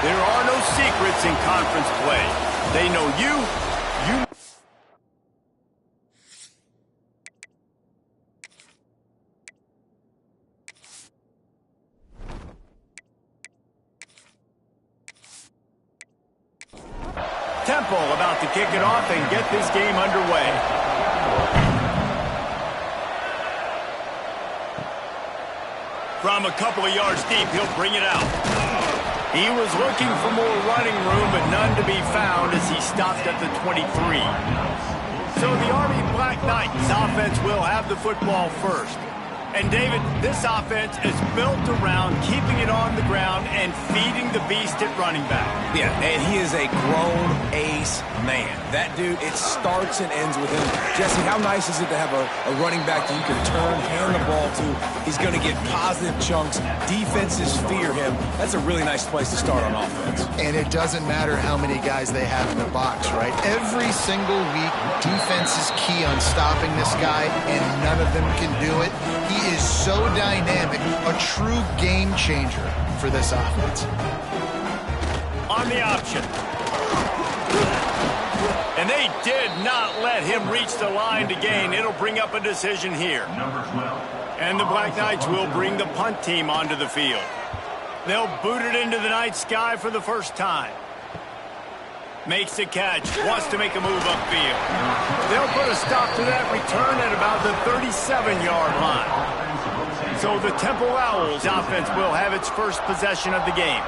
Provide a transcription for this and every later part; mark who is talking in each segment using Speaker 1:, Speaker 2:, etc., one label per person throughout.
Speaker 1: There are no secrets in conference play. They know you. Temple about to kick it off and get this game underway. From a couple of yards deep, he'll bring it out. He was looking for more running room, but none to be found as he stopped at the 23. So the Army Black Knights offense will have the football first. And, David, this offense is built around keeping it on the ground and feeding the beast at running back.
Speaker 2: Yeah, and he is a grown ace man. That dude, it starts and ends with him. Jesse, how nice is it to have a running back that you can turn, hand the ball to? He's going to get positive chunks. Defenses fear him. That's a really nice place to start on offense.
Speaker 3: And it doesn't matter how many guys they have in the box, right? Every single week, defense is key on stopping this guy, and none of them can do it. He is so dynamic, a true game changer for this offense.
Speaker 1: On the option. And they did not let him reach the line to gain. It'll bring up a decision here. And the Black Knights will bring the punt team onto the field. They'll boot it into the night sky for the first time. Makes the catch, wants to make a move upfield. They'll put a stop to that return at about the 37-yard line. So the Temple Owls offense will have its first possession of the game.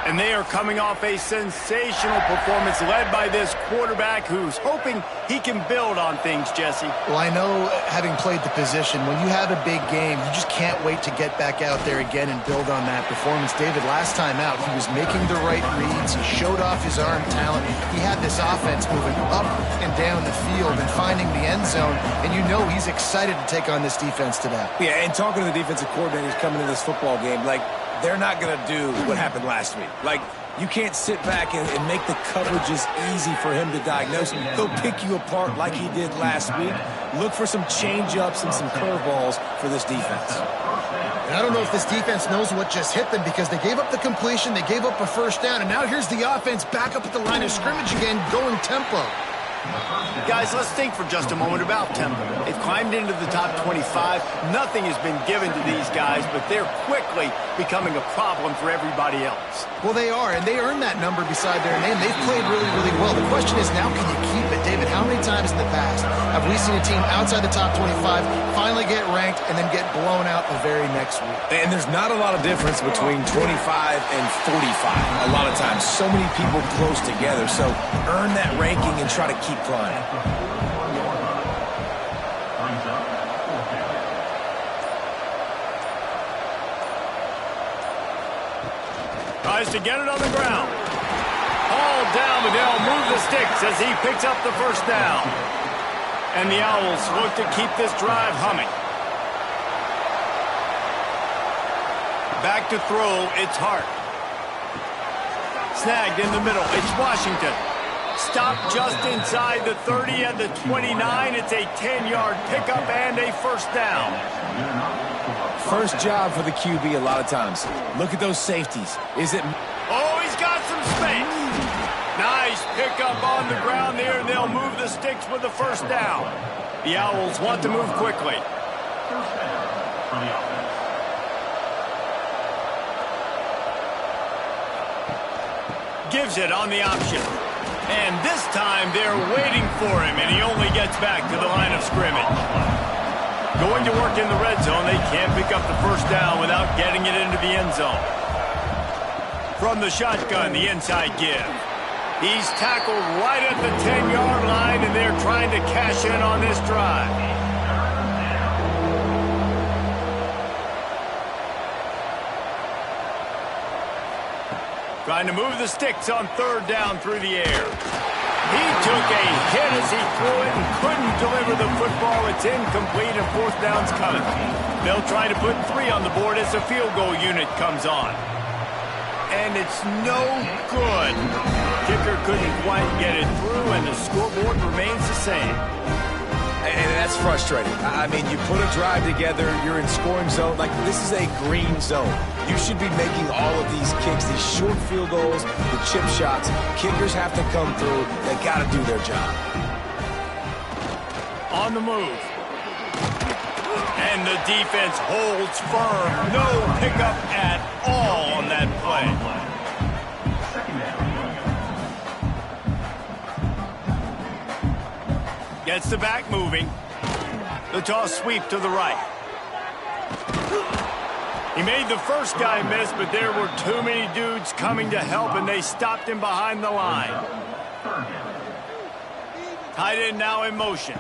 Speaker 1: And they are coming off a sensational performance led by this quarterback who's hoping he can build on things, Jesse.
Speaker 3: Well, I know, having played the position, when you have a big game, you just can't wait to get back out there again and build on that performance. David, last time out, he was making the right reads. He showed off his arm talent. He had this offense moving up and down the field and finding the end zone. And you know he's excited to take on this defense today.
Speaker 2: Yeah, and talking to the defensive coordinators coming into this football game, like, they're not going to do what happened last week. Like, you can't sit back and make the coverages easy for him to diagnose. He'll pick you apart like he did last week. Look for some change-ups and some curveballs for this defense.
Speaker 3: And I don't know if this defense knows what just hit them because they gave up the completion, they gave up a first down, and now here's the offense back up at the line of scrimmage again, going tempo.
Speaker 1: Guys, let's think for just a moment about Temple. They've climbed into the top 25. Nothing has been given to these guys, but they're quickly becoming a problem for everybody else.
Speaker 3: Well, they are, and they earned that number beside their name. They've played really, really well. The question is, now can you keep it? David, how many times in the past have we seen a team outside the top 25 finally get ranked and then get blown out the very next week?
Speaker 2: And there's not a lot of difference between 25 and 45 a lot of times. So many people close together, so earn that ranking and try to keep climbing.
Speaker 1: Tries to get it on the ground. All down, but they'll move the sticks as he picks up the first down. And the Owls look to keep this drive humming. Back to throw, it's Hart. Snagged in the middle, it's Washington. Stopped just inside the 30 at the 29. It's a 10-yard pickup and a first down.
Speaker 2: First job for the QB a lot of times. Look at those safeties. Is it...
Speaker 1: Oh, he's got some space. Nice pickup on the ground there, and they'll move the sticks with the first down. The Owls want to move quickly. Gives it on the option. And this time they're waiting for him, and he only gets back to the line of scrimmage. Going to work in the red zone, they can't pick up the first down without getting it into the end zone. From the shotgun, the inside give. He's tackled right at the 10-yard line, and they're trying to cash in on this drive. Trying to move the sticks on third down through the air. He took a hit as he threw it and couldn't deliver the football. It's incomplete and fourth down's coming. They'll try to put 3 on the board as the field goal unit comes on. And it's no good. Kicker couldn't quite get it through, and the scoreboard remains the same.
Speaker 2: and that's frustrating. I mean, you put a drive together, you're in scoring zone. Like, this is a green zone. You should be making all of these kicks, these short field goals, the chip shots. Kickers have to come through. They got to do their job.
Speaker 1: On the move. And the defense holds firm. No pickup at all on that play. Gets the back moving. The toss sweep to the right. He made the first guy miss, but there were too many dudes coming to help, and they stopped him behind the line. Tight end now in motion.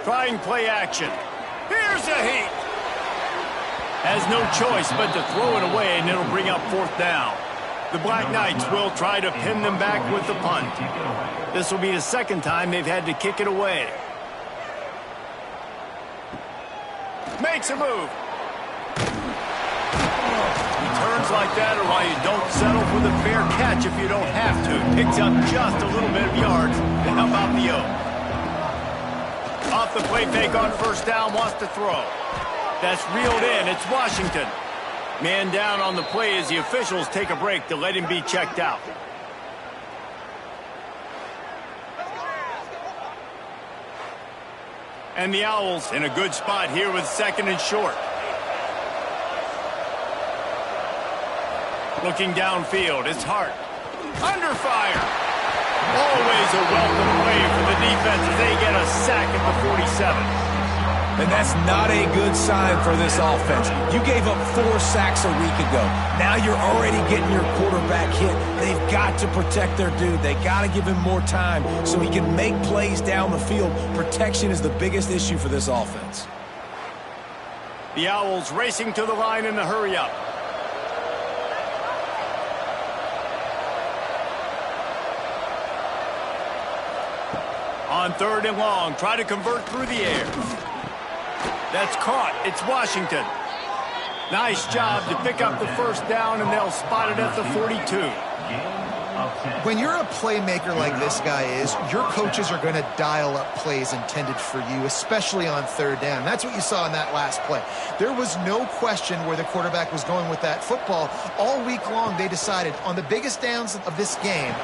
Speaker 1: Trying play action. Here's a heat. Has no choice but to throw it away, and it'll bring up 4th down. The Black Knights will try to pin them back with the punt. This will be the second time they've had to kick it away. Makes a move. He turns like that, or why you don't settle for the fair catch if you don't have to. Picks up just a little bit of yards. And how about the O? Off the play fake on 1st down, wants to throw. That's reeled in. It's Washington. Man down on the play as the officials take a break to let him be checked out. And the Owls in a good spot here with 2nd and short. Looking downfield, it's Hart. Under fire. Always a welcome play for the defense as they get a sack at the 47.
Speaker 2: And that's not a good sign for this offense. You gave up 4 sacks a week ago. Now you're already getting your quarterback hit. They've got to protect their dude. They got to give him more time so he can make plays down the field. Protection is the biggest issue for this offense.
Speaker 1: The Owls racing to the line in the hurry-up. On 3rd and long, try to convert through the air. That's caught. It's Washington. Nice job to pick up the 1st down, and they'll spot it at the 42.
Speaker 3: When you're a playmaker like this guy is, your coaches are going to dial up plays intended for you, especially on 3rd down. That's what you saw in that last play. There was no question where the quarterback was going with that football. All week long, they decided on the biggest downs of this game,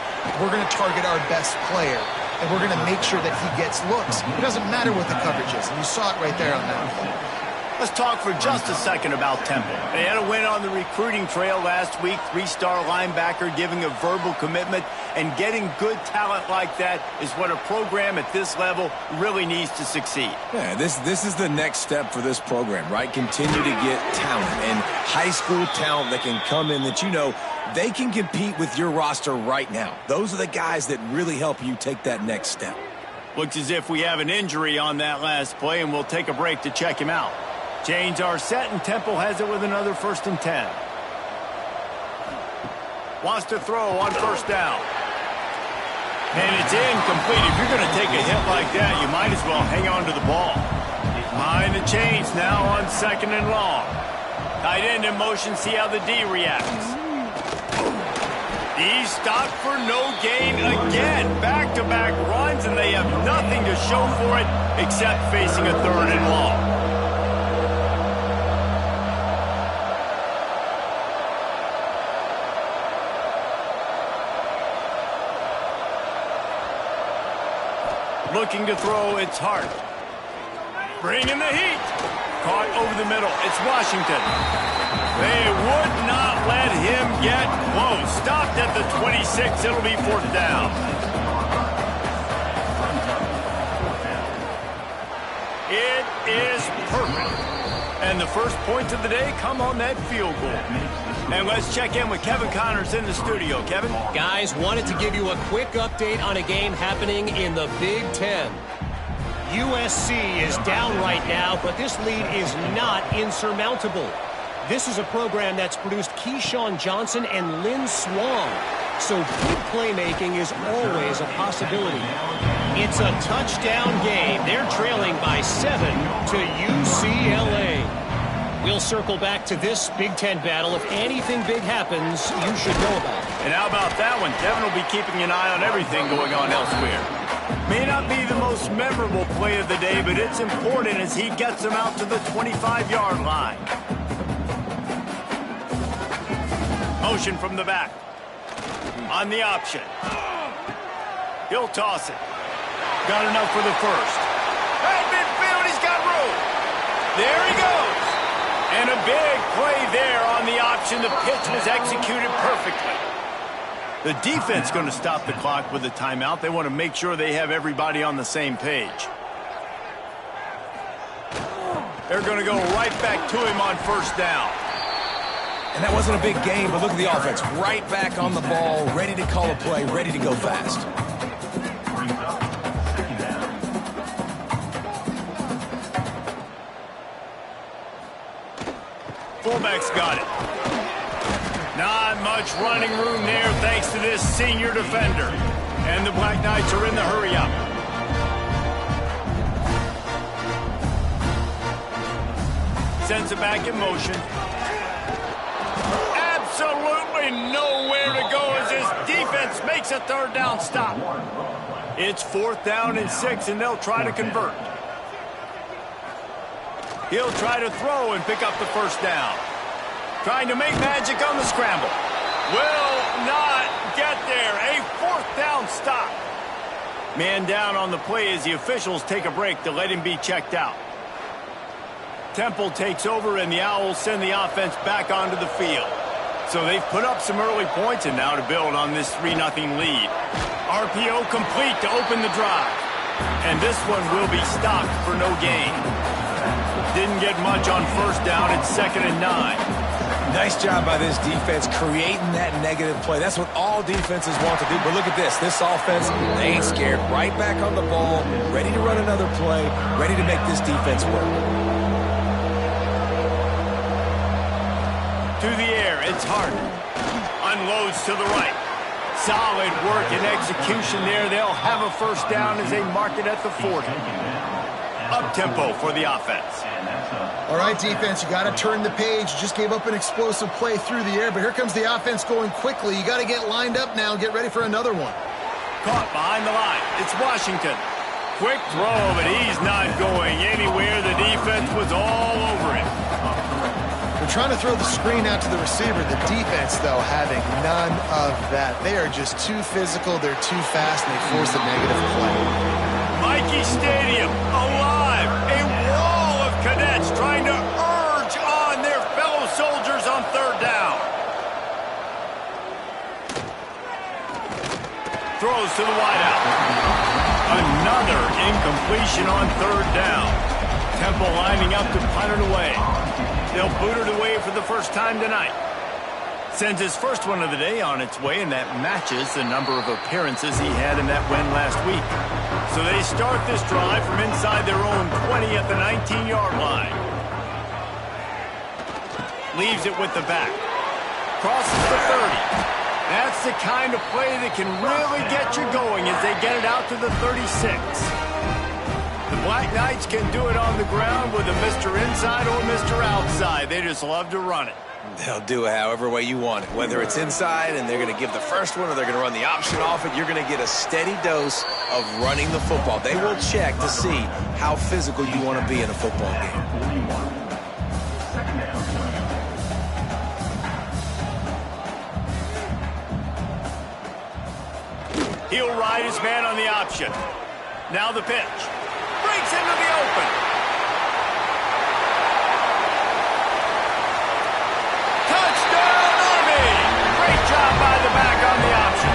Speaker 3: we're going to target our best player. And we're going to make sure that he gets looks. It doesn't matter what the coverage is. And you saw it right there on that play.
Speaker 1: Let's talk for just a second about Temple. They had a win on the recruiting trail last week. 3-star linebacker giving a verbal commitment. And getting good talent like that is what a program at this level really needs to succeed.
Speaker 2: Yeah, this is the next step for this program, right? Continue to get talent and high school talent that can come in that, you know, they can compete with your roster right now. Those are the guys that really help you take that next step.
Speaker 1: Looks as if we have an injury on that last play, and we'll take a break to check him out. Chains are set, and Temple has it with another 1st and 10. Wants to throw on 1st down. And it's incomplete. If you're going to take a hit like that, you might as well hang on to the ball. Behind the chains now on 2nd and long. Tight end in motion, see how the D reacts. He's stopped for no gain again. Back-to-back runs, and they have nothing to show for it except facing a 3rd and long. Looking to throw, it's Hart. Bringing the heat. Caught over the middle. It's Washington. They would not let him get close. Stopped at the 26. It'll be 4th down. It is perfect. And the first points of the day come on that field goal. And let's check in with Kevin Connors in the studio. Kevin?
Speaker 4: Guys, wanted to give you a quick update on a game happening in the Big Ten. USC is down right now, but this lead is not insurmountable. This is a program that's produced Keyshawn Johnson and Lynn Swan, so big playmaking is always a possibility. It's a touchdown game. They're trailing by 7 to UCLA. We'll circle back to this Big Ten battle. If anything big happens, you should know about it.
Speaker 1: And how about that one? Devin will be keeping an eye on everything going on elsewhere. May not be the most memorable play of the day, but it's important as he gets them out to the 25-yard line. Motion from the back. On the option. He'll toss it. Got enough for the first. At midfield, he's got room. There he goes. And a big play there on the option. The pitch was executed perfectly. The defense going to stop the clock with a timeout. They want to make sure they have everybody on the same page. They're going to go right back to him on first down.
Speaker 2: And that wasn't a big game, but look at the offense. Right back on the ball, ready to call a play, ready to go fast.
Speaker 1: Fullback's got it. Not much running room there thanks to this senior defender. And the Black Knights are in the hurry up. Sends it back in motion. Absolutely nowhere to go as his defense makes a third down stop. It's 4th down and 6, and they'll try to convert. He'll try to throw and pick up the first down. Trying to make magic on the scramble. Will not get there. A 4th down stop. Man down on the play as the officials take a break to let him be checked out. Temple takes over, and the Owls send the offense back onto the field. So they've put up some early points, and now to build on this 3-0 lead. RPO complete to open the drive. And this one will be stopped for no gain. Didn't get much on first down. It's 2nd and 9.
Speaker 2: Nice job by this defense creating that negative play. That's what all defenses want to do. But look at this. This offense, they ain't scared. Right back on the ball, ready to run another play, ready to make this defense work.
Speaker 1: To the air, it's Harden. Unloads to the right. Solid work and execution there. They'll have a first down as they mark it at the 40. Up-tempo for the offense.
Speaker 3: All right, defense, you got to turn the page. You just gave up an explosive play through the air, but here comes the offense going quickly. You got to get lined up now and get ready for another one.
Speaker 1: Caught behind the line. It's Washington. Quick throw, but he's not going anywhere. The defense was all over him.
Speaker 3: They're trying to throw the screen out to the receiver. The defense, though, having none of that. They are just too physical. They're too fast, and they force a negative play.
Speaker 1: Mikey Stadium, alive. A wall of cadets trying to urge on their fellow soldiers on third down. Throws to the wideout. Another incompletion on third down. Temple lining up to punt it away. They'll boot it away for the first time tonight. Sends his first one of the day on its way, and that matches the number of appearances he had in that win last week. So they start this drive from inside their own 20 at the 19-yard line. Leaves it with the back. Crosses the 30. That's the kind of play that can really get you going as they get it out to the 36. The Black Knights can do it on the ground with a Mr. Inside or Mr. Outside. They just love to run it.
Speaker 2: They'll do it however way you want it. Whether it's inside and they're going to give the first one or they're going to run the option off it, you're going to get a steady dose of running the football. They will check to see how physical you want to be in a football game.
Speaker 1: He'll ride his man on the option. Now the pitch. Breaks into the open. Touchdown, Army! Great job by the back on the option.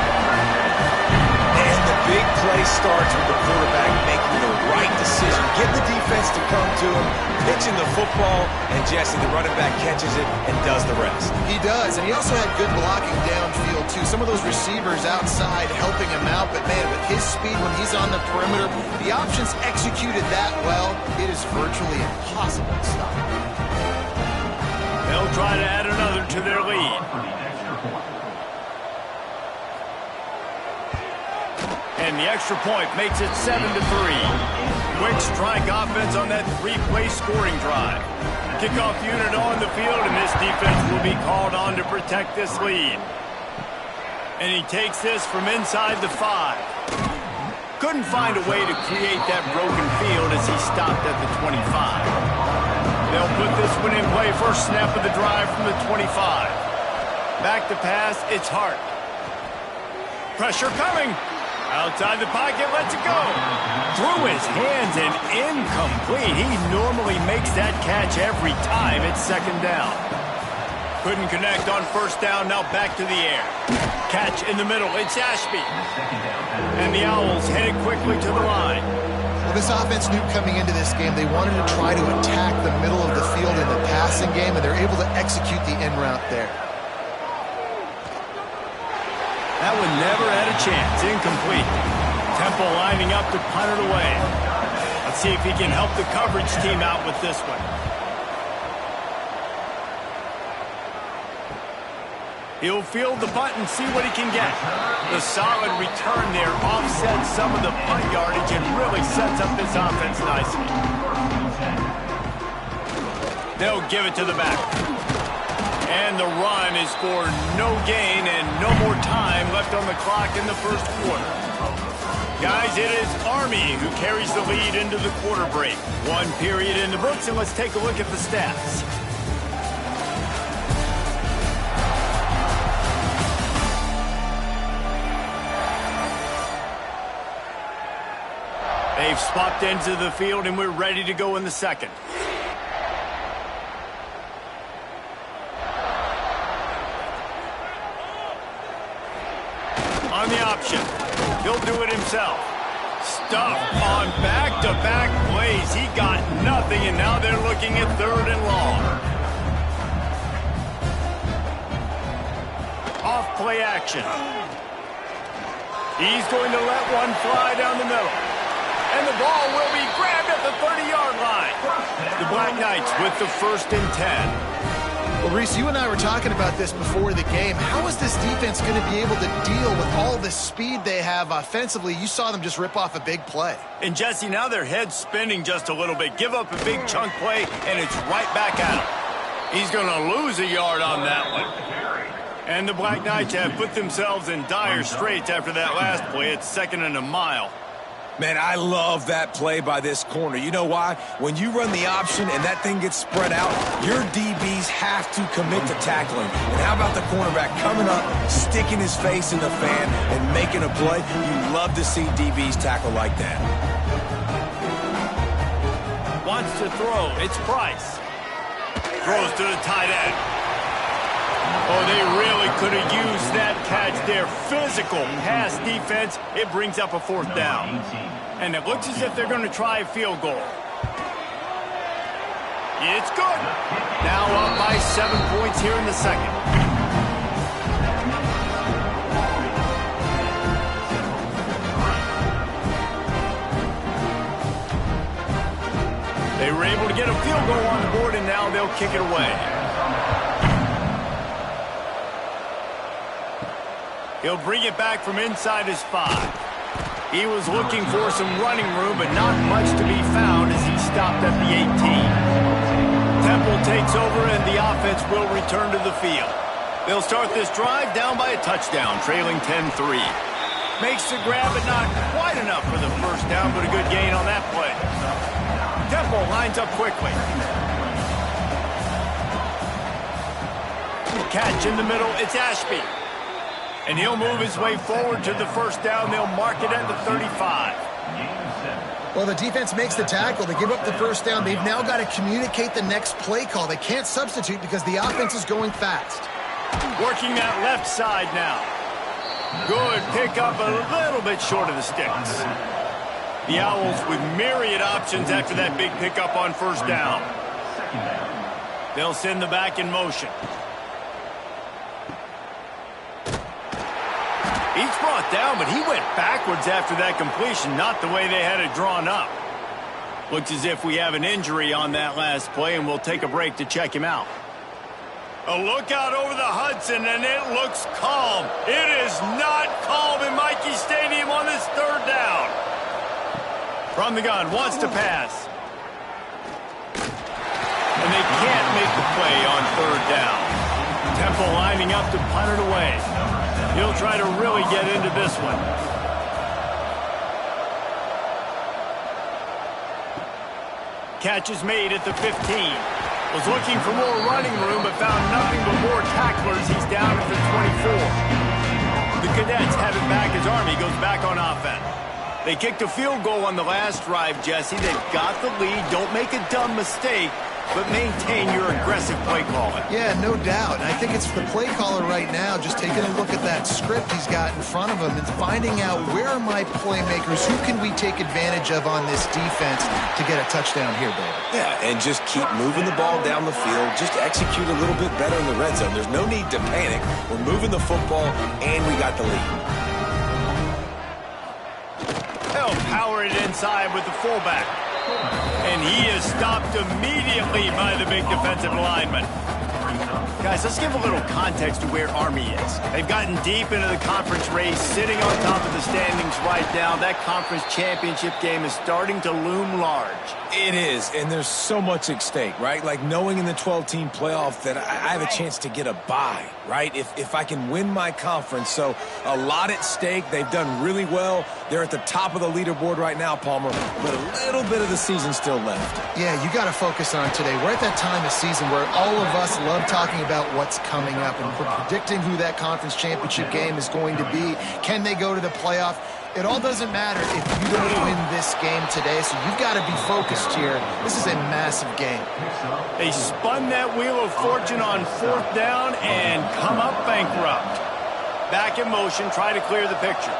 Speaker 2: And the big play starts with the quarterback making the right decision. Get the defense to come to him, pitching the football, and Jesse, the running back, catches it and does the rest.
Speaker 3: He does, and he also had good blocking downfield, too. Some of those receivers outside helping him out, but, man, with his speed when he's on the perimeter, the options executed that well, it is virtually impossible to stop.
Speaker 1: They'll try to add another to their lead. And the extra point makes it 7-3. Quick strike offense on that three-play scoring drive. Kickoff unit on the field, and this defense will be called on to protect this lead. And he takes this from inside the 5. Couldn't find a way to create that broken field as he stopped at the 25. They'll put this one in play. First snap of the drive from the 25. Back to pass, it's Hart. Pressure coming. Outside the pocket, lets it go. Through his hands and incomplete. He normally makes that catch every time. It's second down. Couldn't connect on first down. Now back to the air. Catch in the middle. It's Ashby. And the Owls headed quickly to the line.
Speaker 3: Well, this offense knew coming into this game they wanted to try to attack the middle of the field in the passing game, and they're able to execute the in route there.
Speaker 1: That one never had a chance. Incomplete. Temple lining up to punt it away. Let's see if he can help the coverage team out with this one. He'll field the punt and see what he can get. The solid return there offsets some of the punt yardage and really sets up this offense nicely. They'll give it to the back. And the run is for no gain and no more time left on the clock in the first quarter. Guys, it is Army who carries the lead into the quarter break. One period in the books, and let's take a look at the stats. They've swapped into the field, and we're ready to go in the second. On the option. He'll do it himself. Stuff on back-to-back plays. He got nothing, and now they're looking at third and long. Off play action. He's going to let one fly down the middle. And the ball will be grabbed at the 30-yard line. The Black Knights with the 1st and 10.
Speaker 3: Well, Reese, you and I were talking about this before the game. How is this defense going to be able to deal with all the speed they have offensively? You saw them just rip off a big play.
Speaker 1: And, Jesse, now their head's spinning just a little bit. Give up a big chunk play, and it's right back at him. He's going to lose a yard on that one. And the Black Knights have put themselves in dire straits after that last play. It's 2nd and a mile.
Speaker 2: Man, I love that play by this corner. You know why? When you run the option and that thing gets spread out, your DBs have to commit to tackling. And how about the cornerback coming up, sticking his face in the fan, and making a play? You love to see DBs tackle like that.
Speaker 1: Wants to throw. It's Price. Throws to the tight end. Oh, they really could have used that catch there. Physical pass defense. It brings up a 4th down. And it looks as if they're going to try a field goal. It's good. Now up by 7 points here in the second. They were able to get a field goal on the board, and now they'll kick it away. He'll bring it back from inside his 5. He was looking for some running room, but not much to be found as he stopped at the 18. Temple takes over, and the offense will return to the field. They'll start this drive down by a touchdown, trailing 10-3. Makes the grab, but not quite enough for the first down, but a good gain on that play. Temple lines up quickly. Catch in the middle, it's Ashby. And he'll move his way forward to the first down. They'll mark it at the 35.
Speaker 3: Well, the defense makes the tackle. They give up the first down. They've now got to communicate the next play call. They can't substitute because the offense is going fast.
Speaker 1: Working that left side now. Good pickup, a little bit short of the sticks. The Owls with myriad options after that big pickup on first down. They'll send the back in motion. He's brought down, but he went backwards after that completion, not the way they had it drawn up. Looks as if we have an injury on that last play, and we'll take a break to check him out. A look out over the Hudson, and it looks calm. It is not calm in Michie Stadium on this third down. From the gun, wants to pass. And they can't make the play on third down. Temple lining up to punt it away. He'll try to really get into this one. Catch is made at the 15. Was looking for more running room, but found nothing but more tacklers. He's down at the 24. The Cadets have it back as Army goes back on offense. They kicked a field goal on the last drive, Jesse. They've got the lead. Don't make a dumb mistake, but maintain your aggressive play calling.
Speaker 3: Yeah, no doubt. I think it's the play caller right now just taking a look at that script he's got in front of him and finding out where are my playmakers, who can we take advantage of on this defense to get a touchdown here, David.
Speaker 2: Yeah, and just keep moving the ball down the field. Just execute a little bit better in the red zone. There's no need to panic. We're moving the football, and we got the lead.
Speaker 1: They'll power it inside with the fullback. And he is stopped immediately by the big defensive lineman. Guys, let's give a little context to where Army is. They've gotten deep into the conference race, sitting on top of the standings right now. That conference championship game is starting to loom large.
Speaker 2: It is, and there's so much at stake, right? Like knowing in the 12-team playoff that I have a chance to get a bye, right? If I can win my conference. So a lot at stake. They've done really well. They're at the top of the leaderboard right now, Palmer, but a little bit of the season still left.
Speaker 3: Yeah, you got to focus on today. We're at that time of season where all of us love talking about what's coming up and predicting who that conference championship game is going to be. Can they go to the playoff? It all doesn't matter if you don't win this game today, so you've got to be focused here. This is a massive game.
Speaker 1: They spun that wheel of fortune on 4th down and come up bankrupt. Back in motion, try to clear the picture.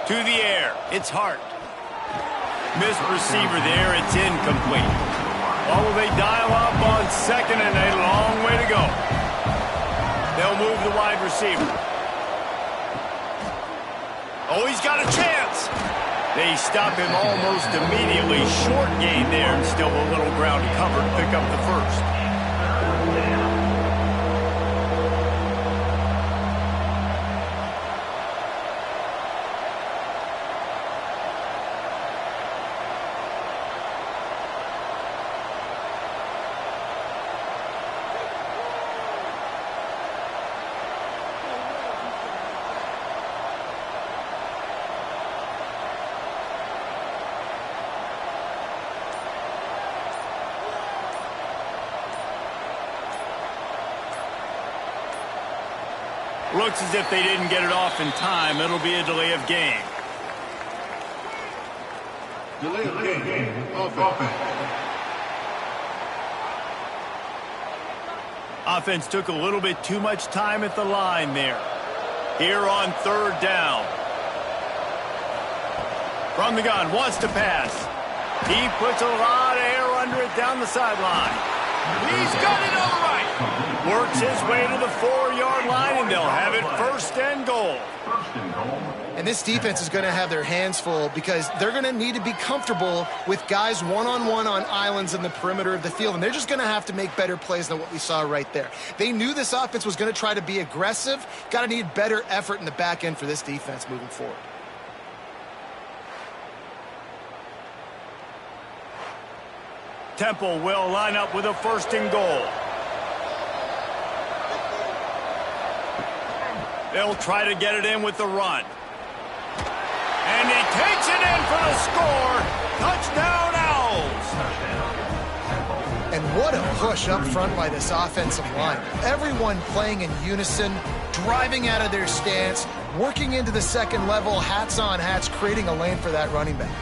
Speaker 1: To the air, it's Hart. Missed receiver there, it's incomplete. Or will they dial up on 2nd and a long way to go? They'll move the wide receiver. Oh, he's got a chance. They stop him almost immediately. Short gain there and still a little ground to cover to pick up the first. Looks as if they didn't get it off in time. It'll be a delay of game.
Speaker 5: Delay of game. Offense.
Speaker 1: Offense took a little bit too much time at the line there. Here on 3rd down. From the gun, wants to pass. He puts a lot of air under it down the sideline. He's got it all right. Works his way to the 4-yard line, and they'll have it 1st and goal.
Speaker 3: And this defense is going to have their hands full because they're going to need to be comfortable with guys one-on-one on islands in the perimeter of the field, and they're just going to have to make better plays than what we saw right there. They knew this offense was going to try to be aggressive. Got to need better effort in the back end for this defense moving forward.
Speaker 1: Temple will line up with a 1st and goal. They'll try to get it in with the run. And he takes it in for the score. Touchdown, Owls.
Speaker 3: And what a push up front by this offensive line. Everyone playing in unison, driving out of their stance, working into the 2nd level, hats on hats, creating a lane for that running back.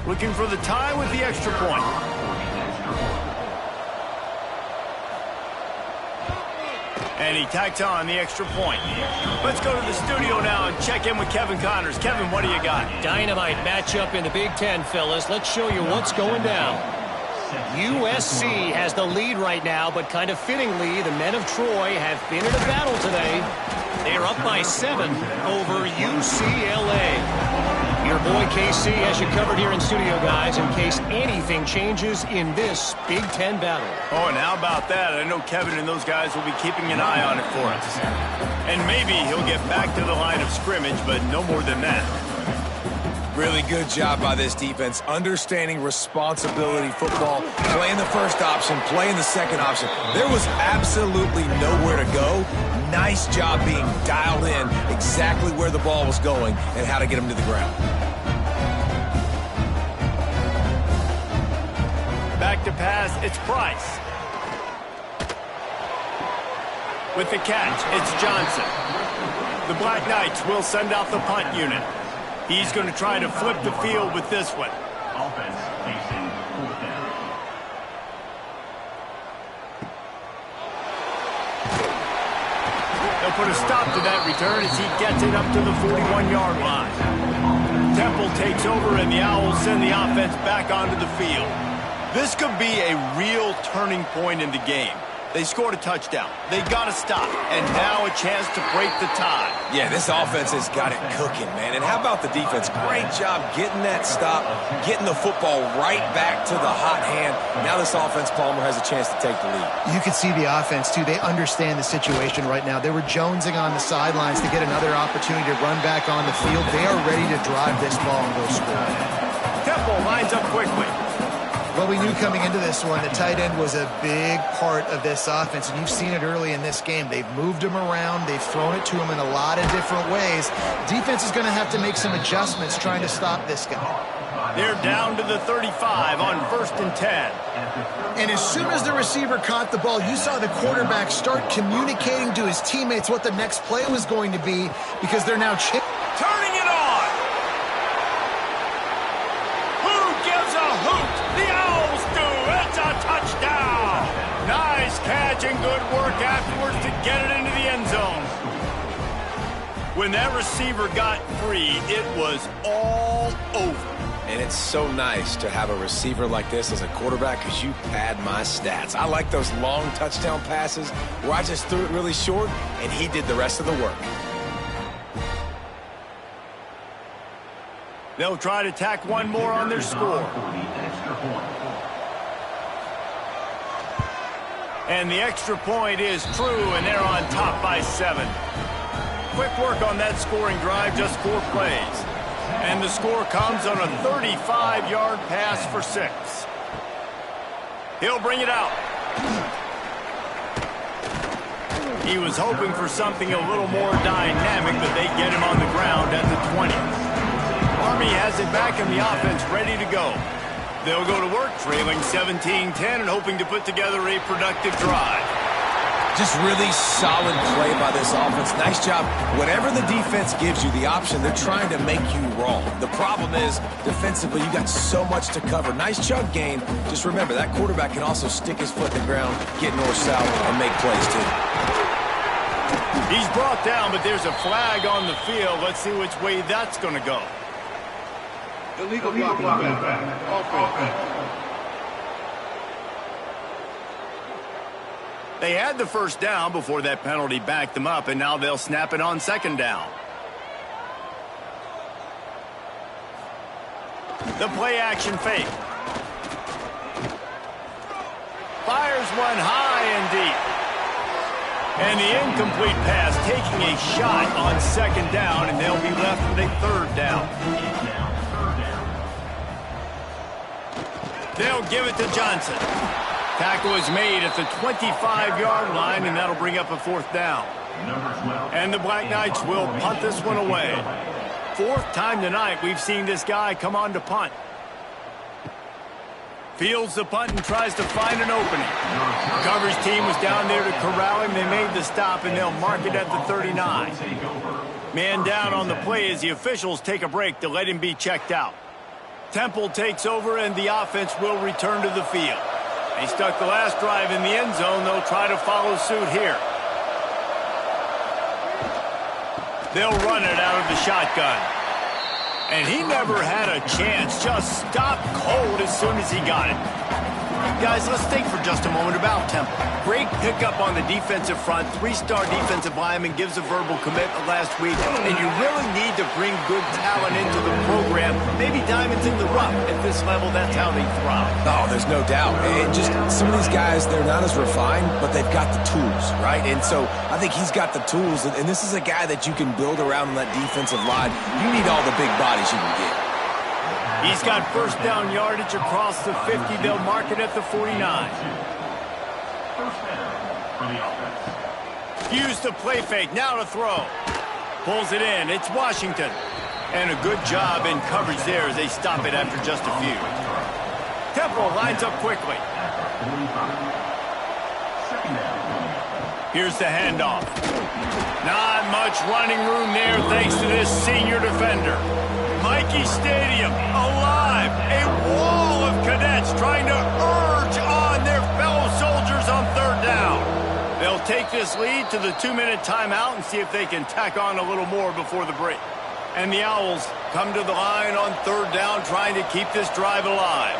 Speaker 1: Looking for the tie with the extra point. And he tacks on the extra point. Let's go to the studio now and check in with Kevin Connors. Kevin, what do you got?
Speaker 4: Dynamite matchup in the Big Ten, fellas. Let's show you what's going down. USC has the lead right now, but kind of fittingly, the men of Troy have been in a battle today. They're up by 7 over UCLA. Your boy KC has you covered here in studio, guys, in case anything changes in this Big Ten battle.
Speaker 1: Oh, and how about that? I know Kevin and those guys will be keeping an eye on it for us. And maybe he'll get back to the line of scrimmage, but no more than that.
Speaker 2: Really good job by this defense, understanding responsibility football, playing the first option, playing the second option. There was absolutely nowhere to go. Nice job being dialed in exactly where the ball was going and how to get him to the ground.
Speaker 1: Back to pass, it's Price. With the catch, it's Johnson. The Black Knights will send out the punt unit. He's going to try to flip the field with this one.
Speaker 5: Offense facing fourth down.
Speaker 1: They'll put a stop to that return as he gets it up to the 41-yard line. Temple takes over, and the Owls send the offense back onto the field. This could be a real turning point in the game. They scored a touchdown. They got to stop, and now a chance to break the tie.
Speaker 2: Yeah, this offense has got it cooking, man. And how about the defense? Great job getting that stop, getting the football right back to the hot hand. Now this offense, Palmer, has a chance to take the lead.
Speaker 3: You can see the offense, too. They understand the situation right now. They were jonesing on the sidelines to get another opportunity to run back on the field. They are ready to drive this ball and go score.
Speaker 1: Temple lines up quickly.
Speaker 3: Well, we knew coming into this one, the tight end was a big part of this offense, and you've seen it early in this game. They've moved him around. They've thrown it to him in a lot of different ways. Defense is going to have to make some adjustments trying to stop this guy.
Speaker 1: They're down to the 35 on 1st and 10.
Speaker 3: And as soon as the receiver caught the ball, you saw the quarterback start communicating to his teammates what the next play was going to be because they're now
Speaker 1: turning it on. Who gives a hoot? The Owls do. It's a touchdown. Nice catch and good work afterwards to get it into the end zone. When that receiver got free, it was all over.
Speaker 2: And it's so nice to have a receiver like this as a quarterback because you pad my stats. I like those long touchdown passes where I just threw it really short and he did the rest of the work.
Speaker 1: They'll try to tack one more on their score. And the extra point is true, and they're on top by 7. Quick work on that scoring drive, just 4 plays. And the score comes on a 35-yard pass for 6. He'll bring it out. He was hoping for something a little more dynamic, but they get him on the ground at the 20. Army has it back in the offense, ready to go. They'll go to work, trailing 17-10 and hoping to put together a productive drive.
Speaker 2: Just really solid play by this offense. Nice job. Whatever the defense gives you the option, they're trying to make you wrong. The problem is, defensively, you got so much to cover. Nice chunk gain. Just remember, that quarterback can also stick his foot in the ground, get north-south, and make plays, too.
Speaker 1: He's brought down, but there's a flag on the field. Let's see which way that's going to go.
Speaker 5: Illegal blocking back. Offense.
Speaker 1: They had the first down before that penalty backed them up, and now they'll snap it on 2nd down. The play-action fake. Fires one high and deep. And the incomplete pass taking a shot on 2nd down, and they'll be left with a 3rd down. They'll give it to Johnson. Tackle is made at the 25-yard line, and that'll bring up a 4th down. And the Black Knights will punt this one away. 4th time tonight we've seen this guy come on to punt. Fields the punt and tries to find an opening. The coverage team was down there to corral him. They made the stop, and they'll mark it at the 39. Man down on the play as the officials take a break to let him be checked out. Temple takes over, and the offense will return to the field. They stuck the last drive in the end zone. They'll try to follow suit here. They'll run it out of the shotgun. And he never had a chance. Just stopped cold as soon as he got it. Guys, let's think for just a moment about Temple. Great pickup on the defensive front. 3-star defensive lineman gives a verbal commitment last week. And you really need to bring good talent into the program. Maybe diamonds in the rough. At this level, that's how they thrive.
Speaker 2: Oh, there's no doubt. And just some of these guys, they're not as refined, but they've got the tools, right? And so I think he's got the tools. And this is a guy that you can build around on that defensive line. You need all the big bodies you can get.
Speaker 1: He's got first down yardage across the 50. They'll mark it at the 49.
Speaker 5: First down for the offense.
Speaker 1: Use the play fake. Now to throw. Pulls it in. It's Washington. And a good job in coverage there as they stop it after just a few. Temple lines up quickly. Here's the handoff. Not much running room there thanks to this senior defender. Mikey Stadium alive. A wall of cadets trying to urge on their fellow soldiers on third down. They'll take this lead to the 2-minute timeout and see if they can tack on a little more before the break. And the Owls come to the line on third down trying to keep this drive alive.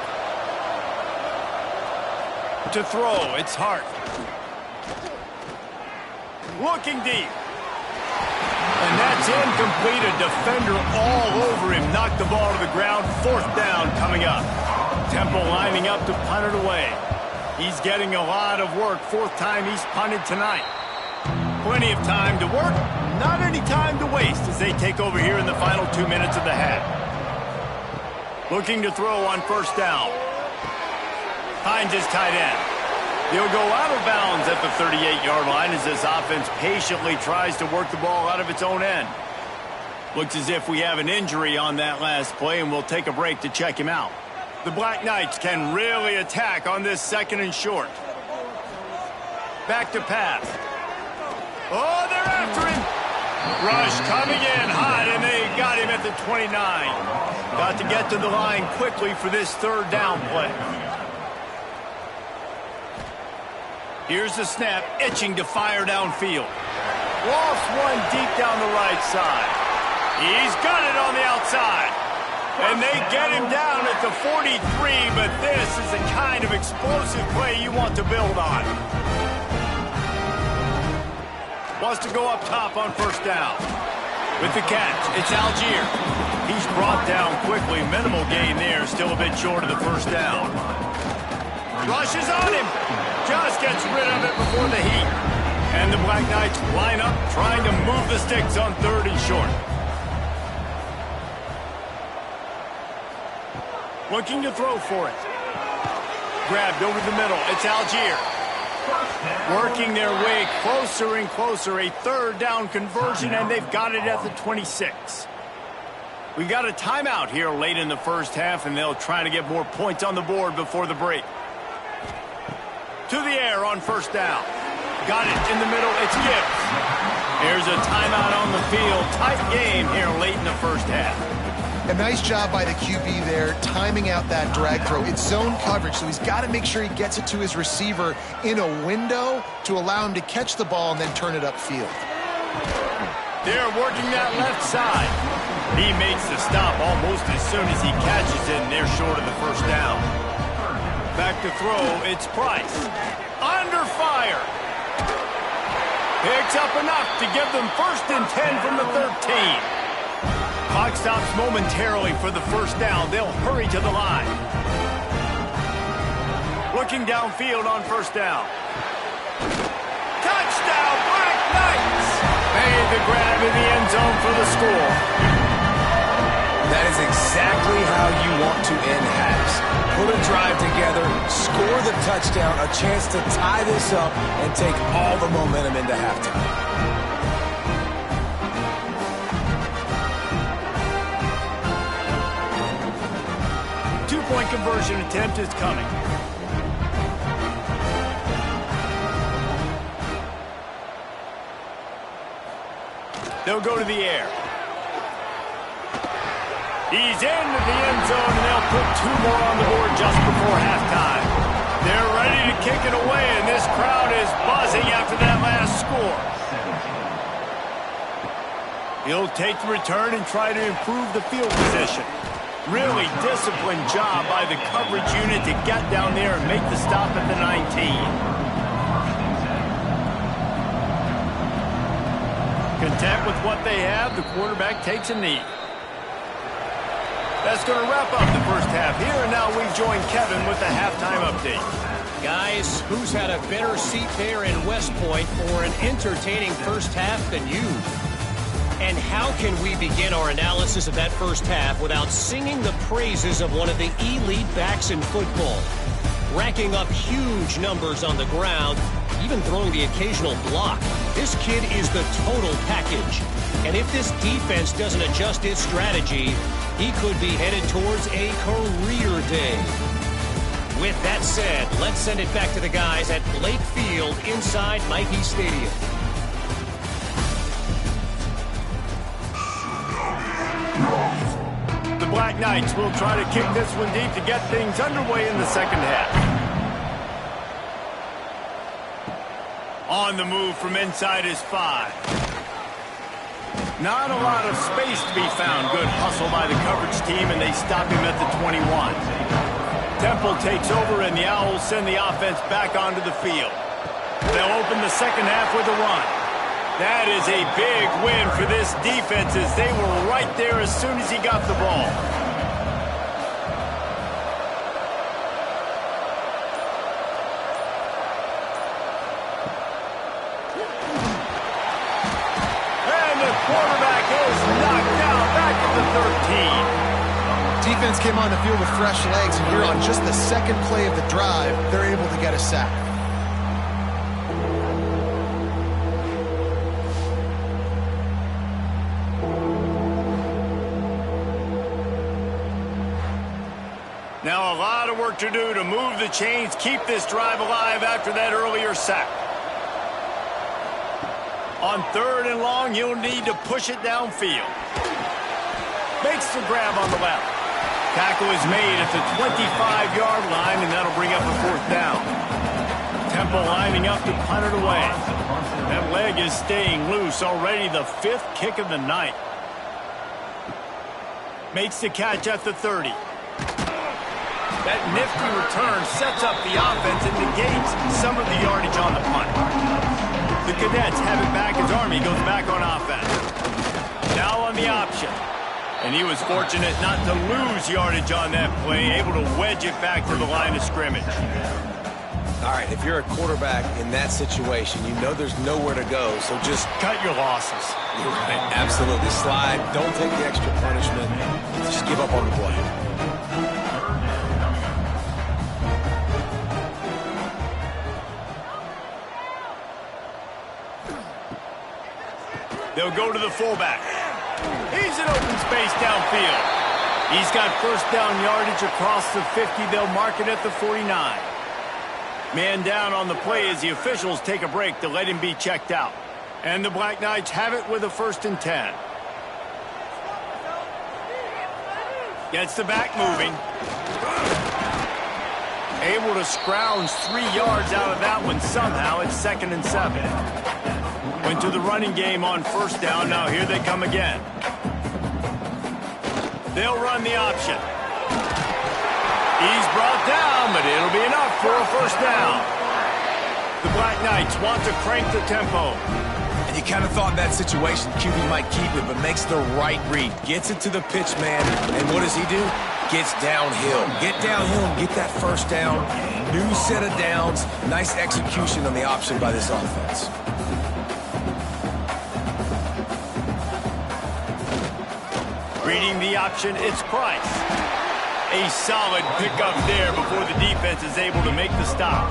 Speaker 1: To throw, it's Hart. Looking deep. And that's incomplete. A defender all over him. Knocked the ball to the ground. Fourth down coming up. Temple lining up to punt it away. He's getting a lot of work. Fourth time he's punted tonight. Plenty of time to work. Not any time to waste as they take over here in the final 2 minutes of the half. Looking to throw on first down. Finds his tight end. He'll go out of bounds at the 38-yard line as this offense patiently tries to work the ball out of its own end. Looks as if we have an injury on that last play, and we'll take a break to check him out. The Black Knights can really attack on this second and short. Back to pass. Oh, they're after him. Rush coming in hot, and they got him at the 29. Got to get to the line quickly for this third down play. Here's the snap, itching to fire downfield. Lost one deep down the right side. He's got it on the outside. And they get him down at the 43, but this is the kind of explosive play you want to build on. Wants to go up top on first down. With the catch, it's Algier. He's brought down quickly. Minimal gain there, still a bit short of the first down. Rushes on him. Just gets rid of it before the heat. And the Black Knights line up, trying to move the sticks on third and short. Looking to throw for it. Grabbed over the middle. It's Algier. Working their way closer and closer. A third down conversion, and they've got it at the 26. We got a timeout here late in the first half, and they'll try to get more points on the board before the break. To the air on first down. Got it in the middle. It's Gibbs. There's a timeout on the field. Tight game here late in the first half.
Speaker 3: A nice job by the QB there, timing out that drag throw. It's zone coverage, so he's got to make sure he gets it to his receiver in a window to allow him to catch the ball and then turn it upfield.
Speaker 1: They're working that left side. He makes the stop almost as soon as he catches it, and they're short of the first down. Back to throw, it's Price. Under fire. Picks up enough to give them first and 10 from the 13. Clock stops momentarily for the first down. They'll hurry to the line. Looking downfield on first down. Touchdown, Black Knights! Made the grab in the end zone for the score.
Speaker 2: That is exactly how you want to end halves. Put a drive together, score the touchdown, a chance to tie this up, and take all the momentum into halftime.
Speaker 1: Two-point conversion attempt is coming. They'll go to the air. He's into the end zone, and they'll put two more on the board just before halftime. They're ready to kick it away, and this crowd is buzzing after that last score. He'll take the return and try to improve the field position. Really disciplined job by the coverage unit to get down there and make the stop at the 19. Content with what they have, the quarterback takes a knee. That's going to wrap up the first half here, and now we join Kevin with the halftime update.
Speaker 4: Guys, who's had a better seat there in West Point for an entertaining first half than you? And how can we begin our analysis of that first half without singing the praises of one of the elite backs in football? Racking up huge numbers on the ground, even throwing the occasional block. This kid is the total package. And if this defense doesn't adjust its strategy, he could be headed towards a career day. With that said, let's send it back to the guys at Blake Field inside Michie Stadium.
Speaker 1: The Black Knights will try to kick this one deep to get things underway in the second half. On the move from inside his 5. Not a lot of space to be found. Good hustle by the coverage team, and they stop him at the 21. Temple takes over, and the Owls send the offense back onto the field. They'll open the second half with a run. That is a big win for this defense, as they were right there as soon as he got the ball. Quarterback is knocked down back at the 13.
Speaker 3: Defense came on the field with fresh legs, and here on just the second play of the drive, they're able to get a sack.
Speaker 1: Now a lot of work to do to move the chains, keep this drive alive after that earlier sack. On 3rd and long, he'll need to push it downfield. Makes the grab on the left. Tackle is made at the 25-yard line, and that'll bring up a 4th down. Temple lining up to punt it away. That leg is staying loose. Already the 5th kick of the night. Makes the catch at the 30. That nifty return sets up the offense and negates some of the yardage on the punt. The Cadets have it back as Army goes back on offense. Now on the option. And he was fortunate not to lose yardage on that play, able to wedge it back to the line of scrimmage.
Speaker 2: All right, if you're a quarterback in that situation, you know there's nowhere to go, so just
Speaker 1: Cut your losses.
Speaker 2: You're right. Absolutely. Slide. Don't take the extra punishment. Just give up on the play.
Speaker 1: They'll go to the fullback. He's in open space downfield. He's got first down yardage across the 50. They'll mark it at the 49. Man down on the play as the officials take a break to let him be checked out. And the Black Knights have it with a 1st and 10. Gets the back moving. Able to scrounge 3 yards out of that one somehow. It's 2nd and 7. Went to the running game on 1st down. Now here they come again. They'll run the option. He's brought down, but it'll be enough for a 1st down. The Black Knights want to crank the tempo.
Speaker 2: And you kind of thought in that situation QB might keep it, but makes the right read. Gets it to the pitch man, and what does he do? Gets downhill. Get downhill and get that 1st down. New set of downs. Nice execution on the option by this offense.
Speaker 1: Reading the option, it's Price. A solid pickup there before the defense is able to make the stop.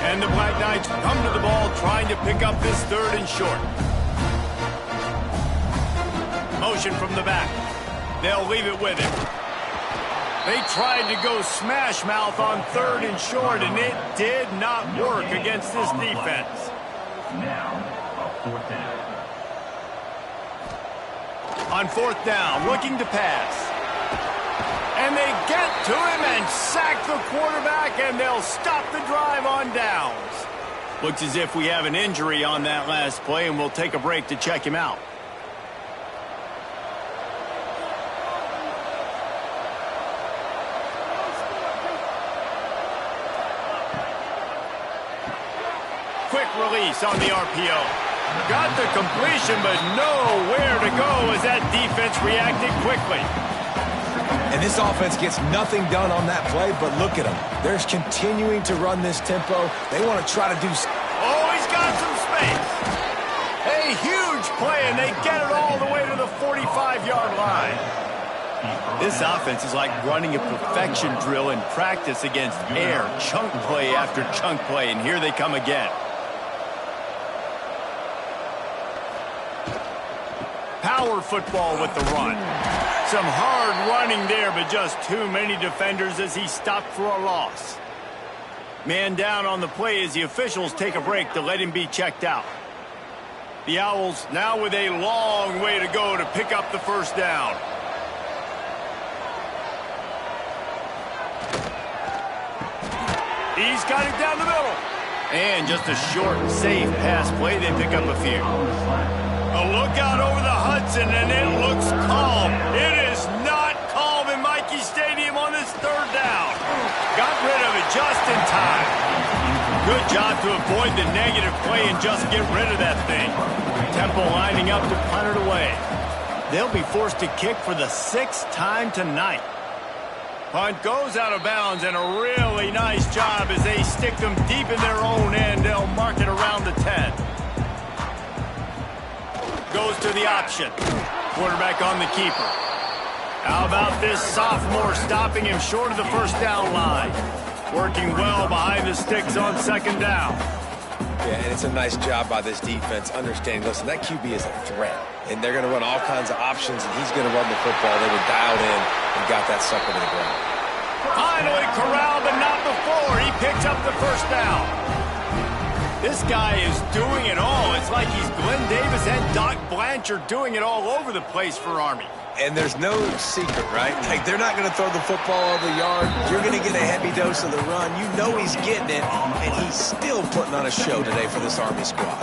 Speaker 1: And the Black Knights come to the ball trying to pick up this 3rd and short. Motion from the back. They'll leave it with him. They tried to go smash mouth on 3rd and short, and it did not work against this defense.
Speaker 5: Now, a 4th down.
Speaker 1: On 4th down, looking to pass. And they get to him and sack the quarterback, and they'll stop the drive on downs. Looks as if we have an injury on that last play, and we'll take a break to check him out. Quick release on the RPO. Got the completion, but nowhere to go as that defense reacted quickly.
Speaker 2: And this offense gets nothing done on that play, but look at them. They're continuing to run this tempo. They want to try to do...
Speaker 1: Oh, he's got some space. A huge huge play, and they get it all the way to the 45-yard line. This offense is like running a perfection drill in practice against air, chunk play after chunk play, and here they come again. Power football with the run. Some hard running there, but just too many defenders as he stopped for a loss. Man down on the play as the officials take a break to let him be checked out. The Owls now with a long way to go to pick up the first down. He's got it down the middle. And just a short, safe pass play. They pick up a few. A look out over the Hudson, and it looks calm. It is not calm in Michie Stadium on this third down. Got rid of it just in time. Good job to avoid the negative play and just get rid of that thing. Temple lining up to punt it away. They'll be forced to kick for the 6th time tonight. Punt goes out of bounds, and a really nice job as they stick them deep in their own end. They'll mark it around the 10. Goes to the option. Quarterback on the keeper. How about this sophomore stopping him short of the first down line? Working well behind the sticks on second down.
Speaker 2: Yeah, and it's a nice job by this defense understanding, listen, that QB is a threat. And they're going to run all kinds of options, and he's going to run the football. They were dialed in and got that sucker to the ground.
Speaker 1: Finally corralled, but not before. He picks up the first down. This guy is doing it all. It's like he's Glenn Davis and Doc Blanchard doing it all over the place for Army.
Speaker 2: And there's no secret, right? Like, they're not going to throw the football over the yard. You're going to get a heavy dose of the run. You know he's getting it, and he's still putting on a show today for this Army squad.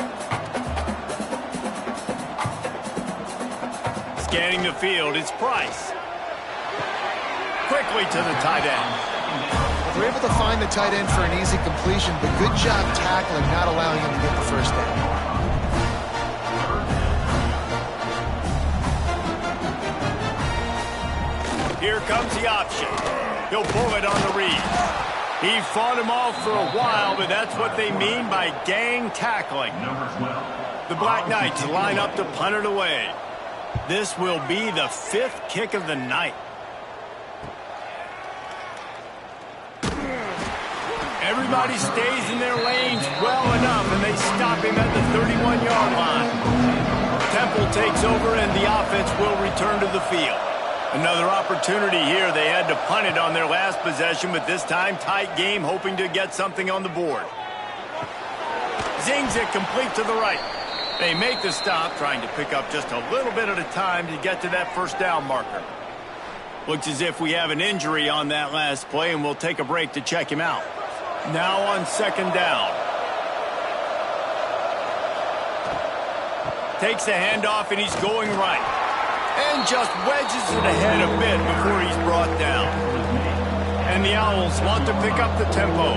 Speaker 1: Scanning the field, it's Price. Quickly to the tight end.
Speaker 3: They're able to find the tight end for an easy completion, but good job tackling, not allowing him to get the first down.
Speaker 1: Here comes the option. He'll pull it on the read. He fought him off for a while, but that's what they mean by gang tackling. The Black Knights line up to punt it away. This will be the 5th kick of the night. Everybody stays in their lanes well enough, and they stop him at the 31-yard line. Temple takes over, and the offense will return to the field. Another opportunity here. They had to punt it on their last possession, but this time tight game, hoping to get something on the board. Zings it complete to the right. They make the stop, trying to pick up just a little bit at a time to get to that first down marker. Looks as if we have an injury on that last play, and we'll take a break to check him out. Now on second down. Takes the handoff, and he's going right. And just wedges it ahead a bit before he's brought down. And the Owls want to pick up the tempo.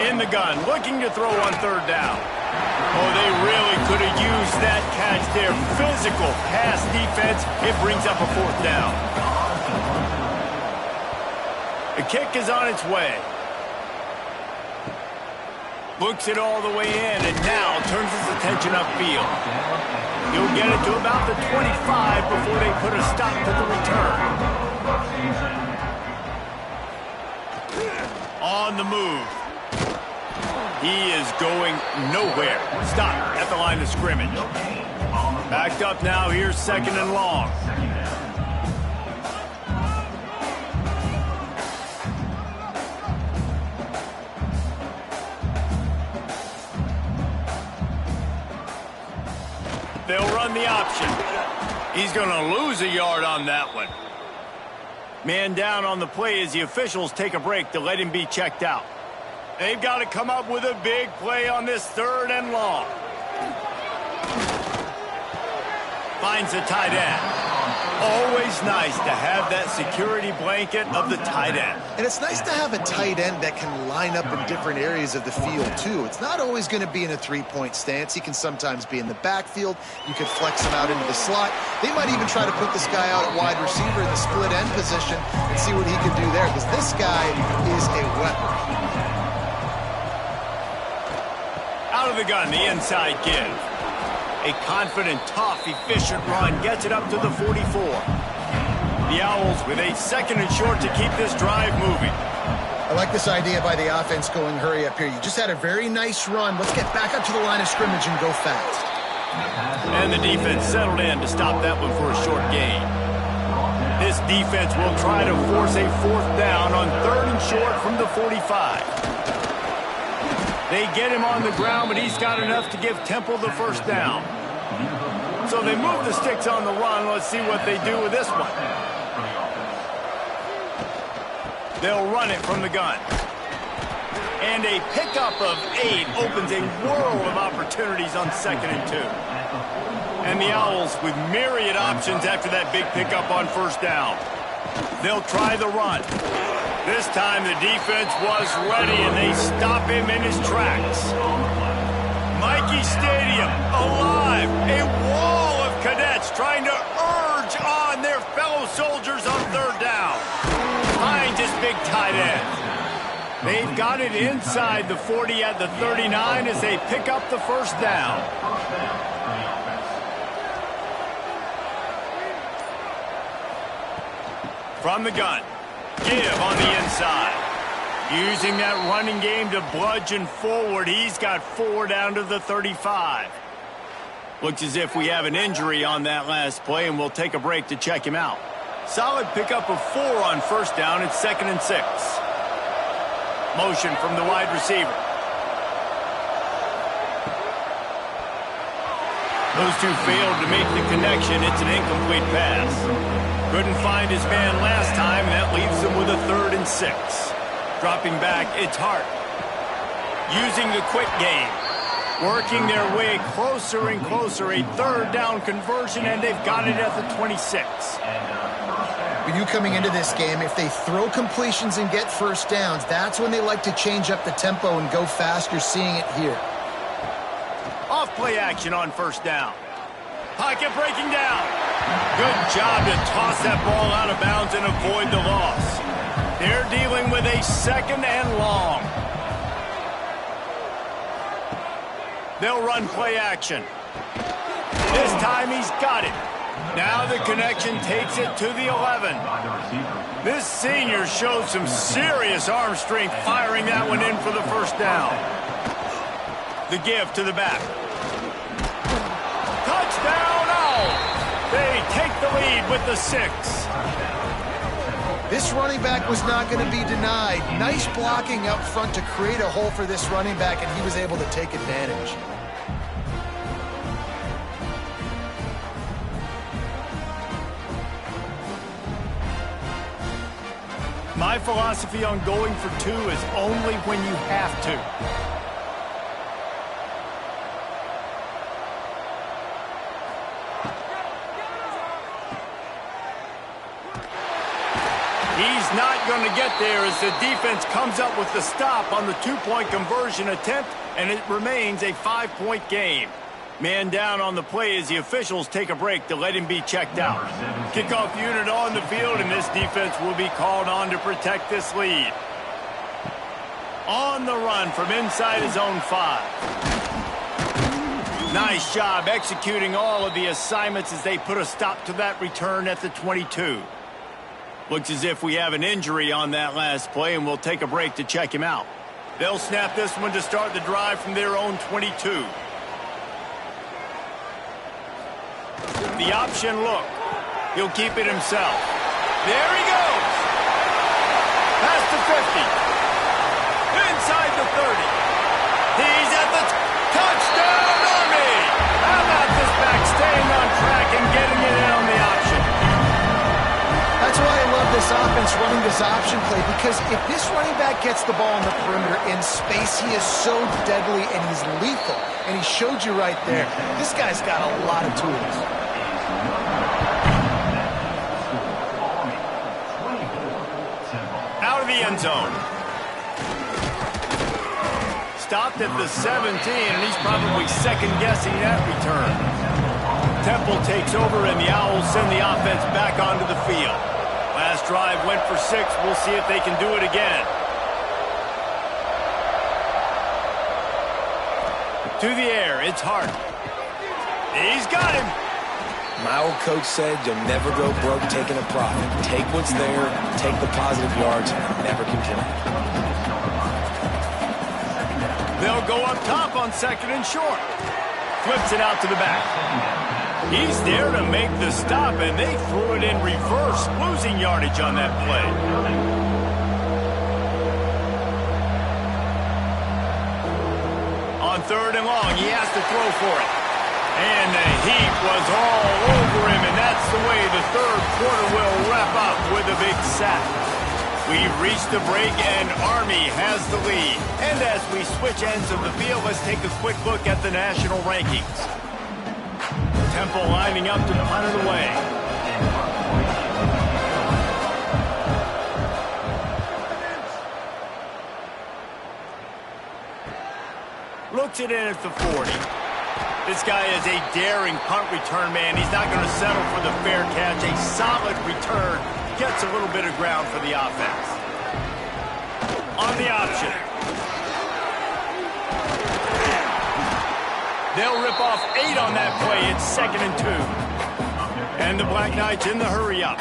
Speaker 1: In the gun, looking to throw on third down. Oh, they really could have used that catch there. Physical pass defense. It brings up a fourth down. The kick is on its way. Looks it all the way in, and now turns his attention upfield. He'll get it to about the 25 before they put a stop to the return. On the move. He is going nowhere. Stop at the line of scrimmage. Backed up now. Here's second and long. They'll run the option. He's going to lose a yard on that one. Man down on the play as the officials take a break to let him be checked out. They've got to come up with a big play on this third and long. Finds the tight end. Always nice to have that security blanket of the tight end.
Speaker 3: And it's nice to have a tight end that can line up in different areas of the field, too. It's not always going to be in a three-point stance. He can sometimes be in the backfield. You could flex him out into the slot. They might even try to put this guy out at wide receiver in the split end position and see what he can do there, because this guy is a weapon.
Speaker 1: Out of the gun, the inside give. A confident, tough, efficient run gets it up to the 44. The Owls with a 2nd and short to keep this drive moving.
Speaker 3: I like this idea by the offense going hurry up here. You just had a very nice run. Let's get back up to the line of scrimmage and go fast.
Speaker 1: And the defense settled in to stop that one for a short gain. This defense will try to force a 4th down on 3rd and short from the 45. They get him on the ground, but he's got enough to give Temple the 1st down. So they move the sticks on the run. Let's see what they do with this one. They'll run it from the gun. And a pickup of 8 opens a world of opportunities on 2nd and 2. And the Owls with myriad options after that big pickup on 1st down. They'll try the run. This time the defense was ready, and they stop him in his tracks. Michie Stadium alive. A wall of cadets trying to urge on their fellow soldiers on 3rd down. Finds his big tight end. They've got it inside the 40 at the 39 as they pick up the 1st down. From the gun, give on the inside. Using that running game to bludgeon forward, he's got 4 down to the 35. Looks as if we have an injury on that last play, and we'll take a break to check him out. Solid pickup of 4 on 1st down. It's 2nd and 6. Motion from the wide receiver. Those two failed to make the connection. It's an incomplete pass. Couldn't find his man last time. That leaves him with a 3rd and 6. Dropping back, it's Hart. Using the quick game. Working their way closer and closer. A 3rd down conversion, and they've got it at the 26.
Speaker 3: When you coming into this game, if they throw completions and get 1st downs, that's when they like to change up the tempo and go fast. You're seeing it here.
Speaker 1: Off play action on 1st down. Pocket breaking down. Good job to toss that ball out of bounds and avoid the loss. They're dealing with a 2nd and long. They'll run play action. This time he's got it. Now the connection takes it to the 11. This senior showed some serious arm strength firing that one in for the 1st down. The give to the back. Touchdown Owls! They take the lead with the 6.
Speaker 3: This running back was not going to be denied. Nice blocking up front to create a hole for this running back, and he was able to take advantage.
Speaker 1: My philosophy on going for 2 is only when you have to. He's not going to get there as the defense comes up with the stop on the 2-point conversion attempt, and it remains a 5-point game. Man down on the play as the officials take a break to let him be checked out. Kickoff unit on the field, and this defense will be called on to protect this lead. On the run from inside his own 5. Nice job executing all of the assignments as they put a stop to that return at the 22. Looks as if we have an injury on that last play, and we'll take a break to check him out. They'll snap this one to start the drive from their own 22. The option look. He'll keep it himself. There he goes. Past the 50. Inside the 30. He's at the touchdown Army. How about this back staying on track and getting it in on the option?
Speaker 3: That's why I love this offense running this option play, because if this running back gets the ball on the perimeter in space, he is so deadly and he's lethal. And he showed you right there. This guy's got a lot of tools.
Speaker 1: Out of the end zone. Stopped at the 17, and he's probably second-guessing that return. Temple takes over, and the Owls send the offense back onto the field. Last drive went for 6. We'll see if they can do it again. To the air, it's Hart. He's got him.
Speaker 2: My old coach said you'll never go broke taking a profit. Take what's there, take the positive yards, and never complain.
Speaker 1: They'll go up top on 2nd and short. Flips it out to the back. He's there to make the stop, and they threw it in reverse, losing yardage on that play. On 3rd and long, he has to throw for it. And the heat was all over him, and that's the way the 3rd quarter will wrap up with a big sack. We've reached the break, and Army has the lead. And as we switch ends of the field, let's take a quick look at the national rankings. Temple lining up to punt it away. Looks it in at the 40. This guy is a daring punt return man. He's not going to settle for the fair catch. A solid return. Gets a little bit of ground for the offense. On the option. They'll rip off 8 on that play. It's 2nd and 2. And the Black Knights in the hurry up.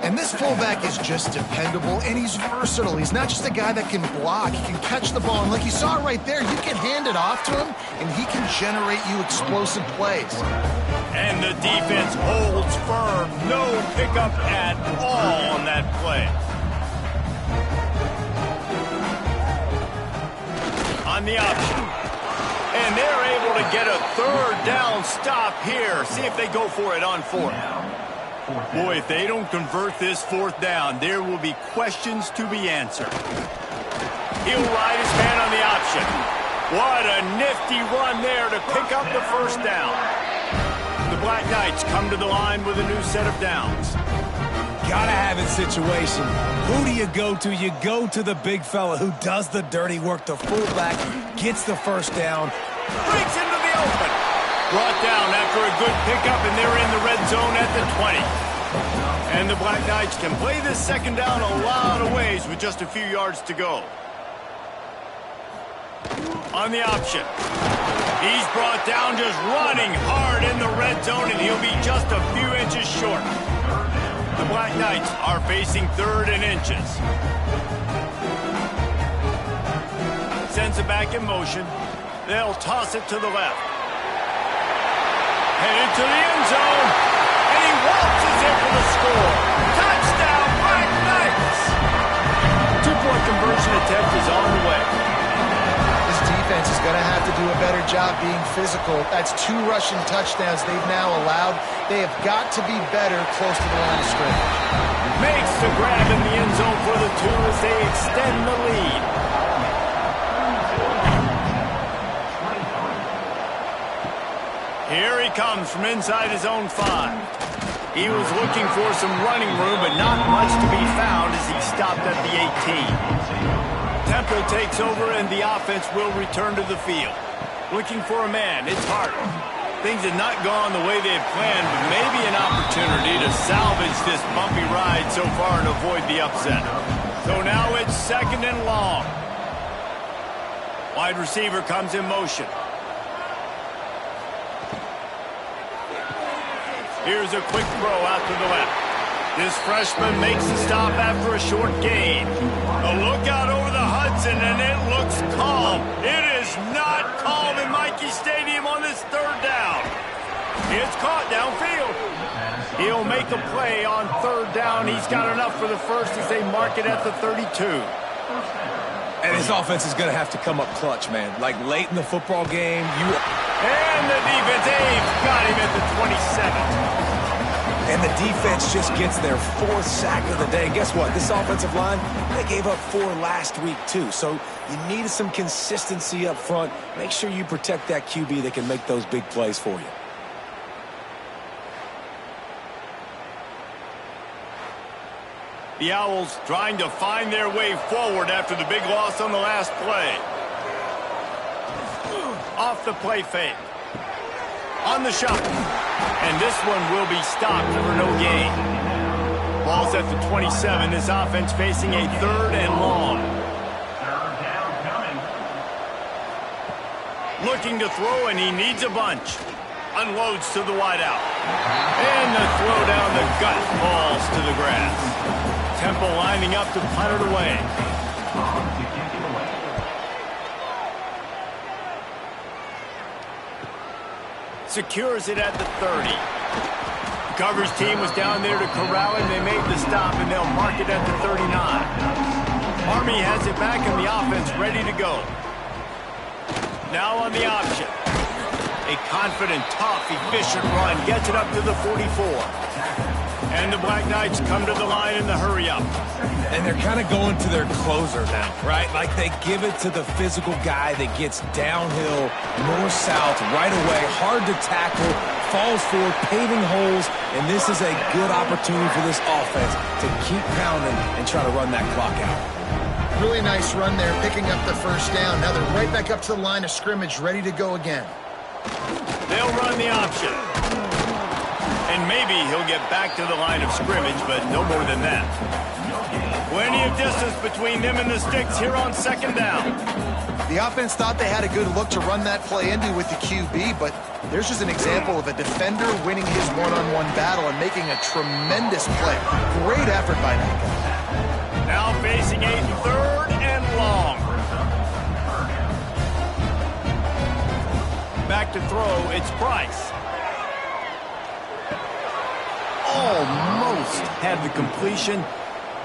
Speaker 3: And this fullback is just dependable, and he's versatile. He's not just a guy that can block. He can catch the ball, and like you saw right there, you can hand it off to him, and he can generate you explosive plays.
Speaker 1: And the defense holds firm. No pickup at all on that play. On the option. And they're able to get a 3rd down stop here. See if they go for it on 4th. Boy, if they don't convert this 4th down, there will be questions to be answered. He'll ride his man on the option. What a nifty run there to pick up the 1st down. The Black Knights come to the line with a new set of downs.
Speaker 2: Gotta have it situation. Who do you go to? You go to the big fella who does the dirty work. The fullback gets the 1st down.
Speaker 1: Breaks into the open. Brought down after a good pickup, and they're in the red zone at the 20. And the Black Knights can play this 2nd down a lot of ways with just a few yards to go. On the option. He's brought down just running hard in the red zone, and he'll be just a few inches short. The Black Knights are facing 3rd and inches. Sends it back in motion. They'll toss it to the left. Headed to the end zone. And he waltzes in for the score. Touchdown, Black Knights! 2-point conversion attempt is on the way.
Speaker 3: This defense is going to have to do a better job being physical. That's 2 rushing touchdowns they've now allowed. They have got to be better close to the line of scrimmage.
Speaker 1: Makes the grab in the end zone for the 2 as they extend the lead. Here he comes from inside his own 5. He was looking for some running room, but not much to be found as he stopped at the 18. Temple takes over, and the offense will return to the field. Looking for a man. It's hard. Things had not gone the way they had planned, but maybe an opportunity to salvage this bumpy ride so far and avoid the upset. So now it's 2nd and long. Wide receiver comes in motion. Here's a quick throw out to the left. This freshman makes the stop after a short gain. A look out over the Hudson, and it looks calm. It is not calm in Michie Stadium on this 3rd down. It's caught downfield. He'll make a play on 3rd down. He's got enough for the 1st as they mark it at the 32.
Speaker 2: And his offense is going to have to come up clutch, man. Like late in the football game,
Speaker 1: And the defense, they've got him at the 27.
Speaker 2: And the defense just gets their 4th sack of the day. And guess what? This offensive line, they gave up 4 last week, too. So you need some consistency up front. Make sure you protect that QB that can make those big plays for you.
Speaker 1: The Owls trying to find their way forward after the big loss on the last play. Off the play fake. On the shot. And this one will be stopped for no gain. Ball's at the 27. This offense facing a 3rd and long.
Speaker 5: 3rd down coming.
Speaker 1: Looking to throw, and he needs a bunch. unloads to the wideout. And the throw down the gut falls to the grass. Temple lining up to punt it away. Secures it at the 30. The coverage team was down there to corral him. They made the stop, and they'll mark it at the 39. Army has it back in the offense, ready to go. Now on the option. A confident, tough, efficient run gets it up to the 44. And the Black Knights come to the line in the hurry-up.
Speaker 2: And they're kind of going to their closer now, right? Like they give it to the physical guy that gets downhill, north-south, right away, hard to tackle, falls forward, paving holes, and this is a good opportunity for this offense to keep pounding and try to run that clock out.
Speaker 3: Really nice run there, picking up the first down. Now they're right back up to the line of scrimmage, ready to go again.
Speaker 1: They'll run the option. And maybe he'll get back to the line of scrimmage, but no more than that. Plenty of distance between them and the sticks here on second down.
Speaker 3: The offense thought they had a good look to run that play into with the QB, but there's just an example of a defender winning his one-on-one battle and making a tremendous play. Great effort by that guy.
Speaker 1: Now facing a third and long. Back to throw, it's Price. Almost had the completion,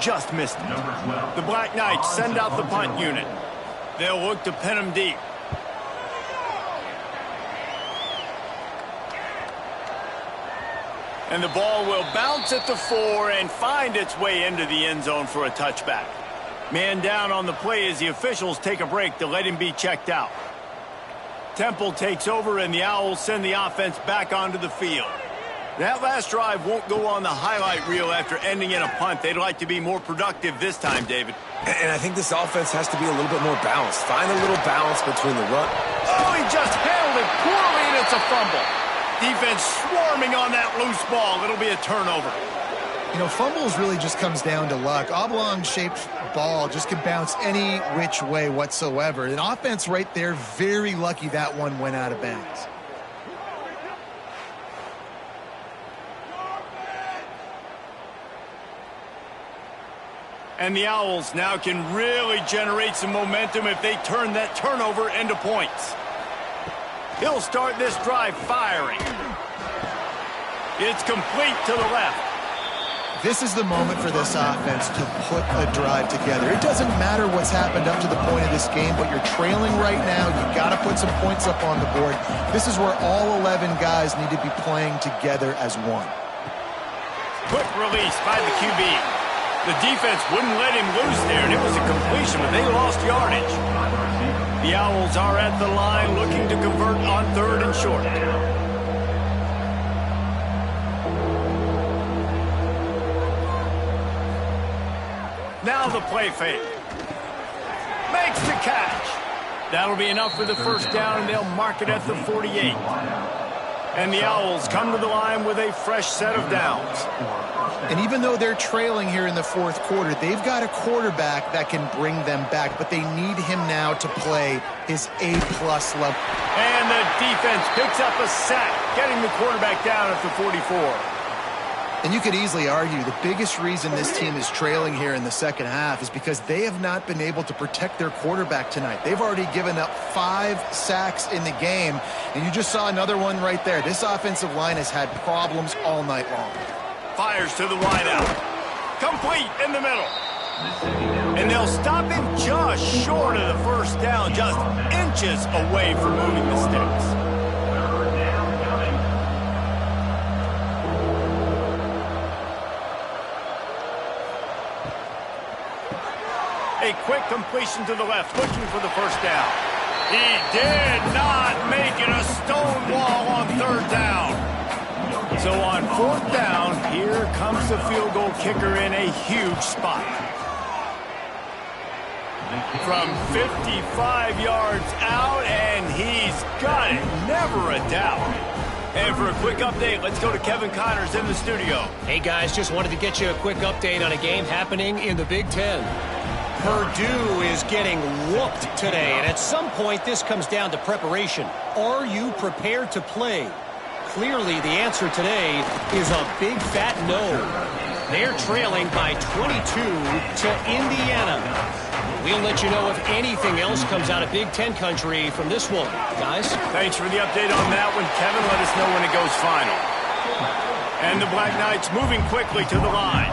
Speaker 1: just missed it. The Black Knights send out the punt unit. They'll look to pin him deep. And the ball will bounce at the 4 and find its way into the end zone for a touchback. Man down on the play as the officials take a break to let him be checked out. Temple takes over and the Owls send the offense back onto the field. That last drive won't go on the highlight reel after ending in a punt. They'd like to be more productive this time, David.
Speaker 2: And I think this offense has to be a little bit more balanced. Find a little balance between the run.
Speaker 1: Oh, he just handled it poorly, and it's a fumble. Defense swarming on that loose ball. It'll be a turnover.
Speaker 3: You know, fumbles really just comes down to luck. Oblong-shaped ball just can bounce any which way whatsoever. An offense right there, very lucky that one went out of bounds.
Speaker 1: And the Owls now can really generate some momentum if they turn that turnover into points. He'll start this drive firing. It's complete to the left.
Speaker 3: This is the moment for this offense to put a drive together. It doesn't matter what's happened up to the point of this game, but you're trailing right now. You've got to put some points up on the board. This is where all 11 guys need to be playing together as one.
Speaker 1: Quick release by the QB. The defense wouldn't let him loose there, and it was a completion, but they lost yardage. The Owls are at the line looking to convert on 3rd and short. Now the play fake. Makes the catch. That'll be enough for the first down, and they'll mark it at the 48. And the Owls come to the line with a fresh set of downs.
Speaker 3: And even though they're trailing here in the 4th quarter, they've got a quarterback that can bring them back, but they need him now to play his A-plus level.
Speaker 1: And the defense picks up a sack, getting the quarterback down at the 44.
Speaker 3: And you could easily argue the biggest reason this team is trailing here in the second half is because they have not been able to protect their quarterback tonight. They've already given up 5 sacks in the game, and you just saw another one right there. This offensive line has had problems all night long.
Speaker 1: Fires to the wideout. Complete in the middle. And they'll stop him just short of the first down, just inches away from moving the sticks. A quick completion to the left, looking for the first down. He did not make it a stone wall on 3rd down. So on 4th down, here comes the field goal kicker in a huge spot. From 55 yards out, and he's got it. Never a doubt. And for a quick update, let's go to Kevin Connors in the studio.
Speaker 4: Hey, guys, just wanted to get you a quick update on a game happening in the Big Ten. Purdue is getting whooped today, and at some point this comes down to preparation. Are you prepared to play? clearly the answer today is a big fat no. They're trailing by 22 to Indiana. We'll let you know if anything else comes out of Big Ten country from this one. Guys?
Speaker 1: Thanks for the update on that one, Kevin. Let us know when it goes final. And the Black Knights moving quickly to the line.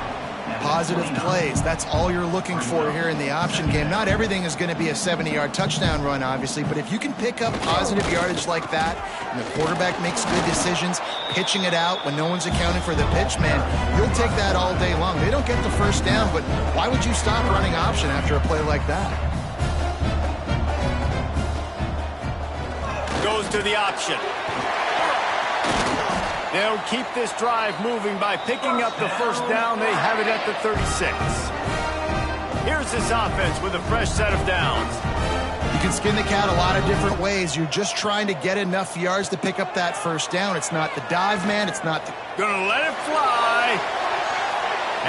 Speaker 3: Positive plays. That's all you're looking for here in the option game. Not everything is going to be a 70-yard touchdown run, obviously, but if you can pick up positive yardage like that, and the quarterback makes good decisions, pitching it out when no one's accounting for the pitch, man, you'll take that all day long. They don't get the first down, but why would you stop running option after a play like that?
Speaker 1: Goes to the option. They'll keep this drive moving by picking up the first down. They have it at the 36. Here's this offense with a fresh set of downs.
Speaker 3: You can skin the cat a lot of different ways. You're just trying to get enough yards to pick up that first down. It's not the dive man. It's not the...
Speaker 1: Gonna let it fly.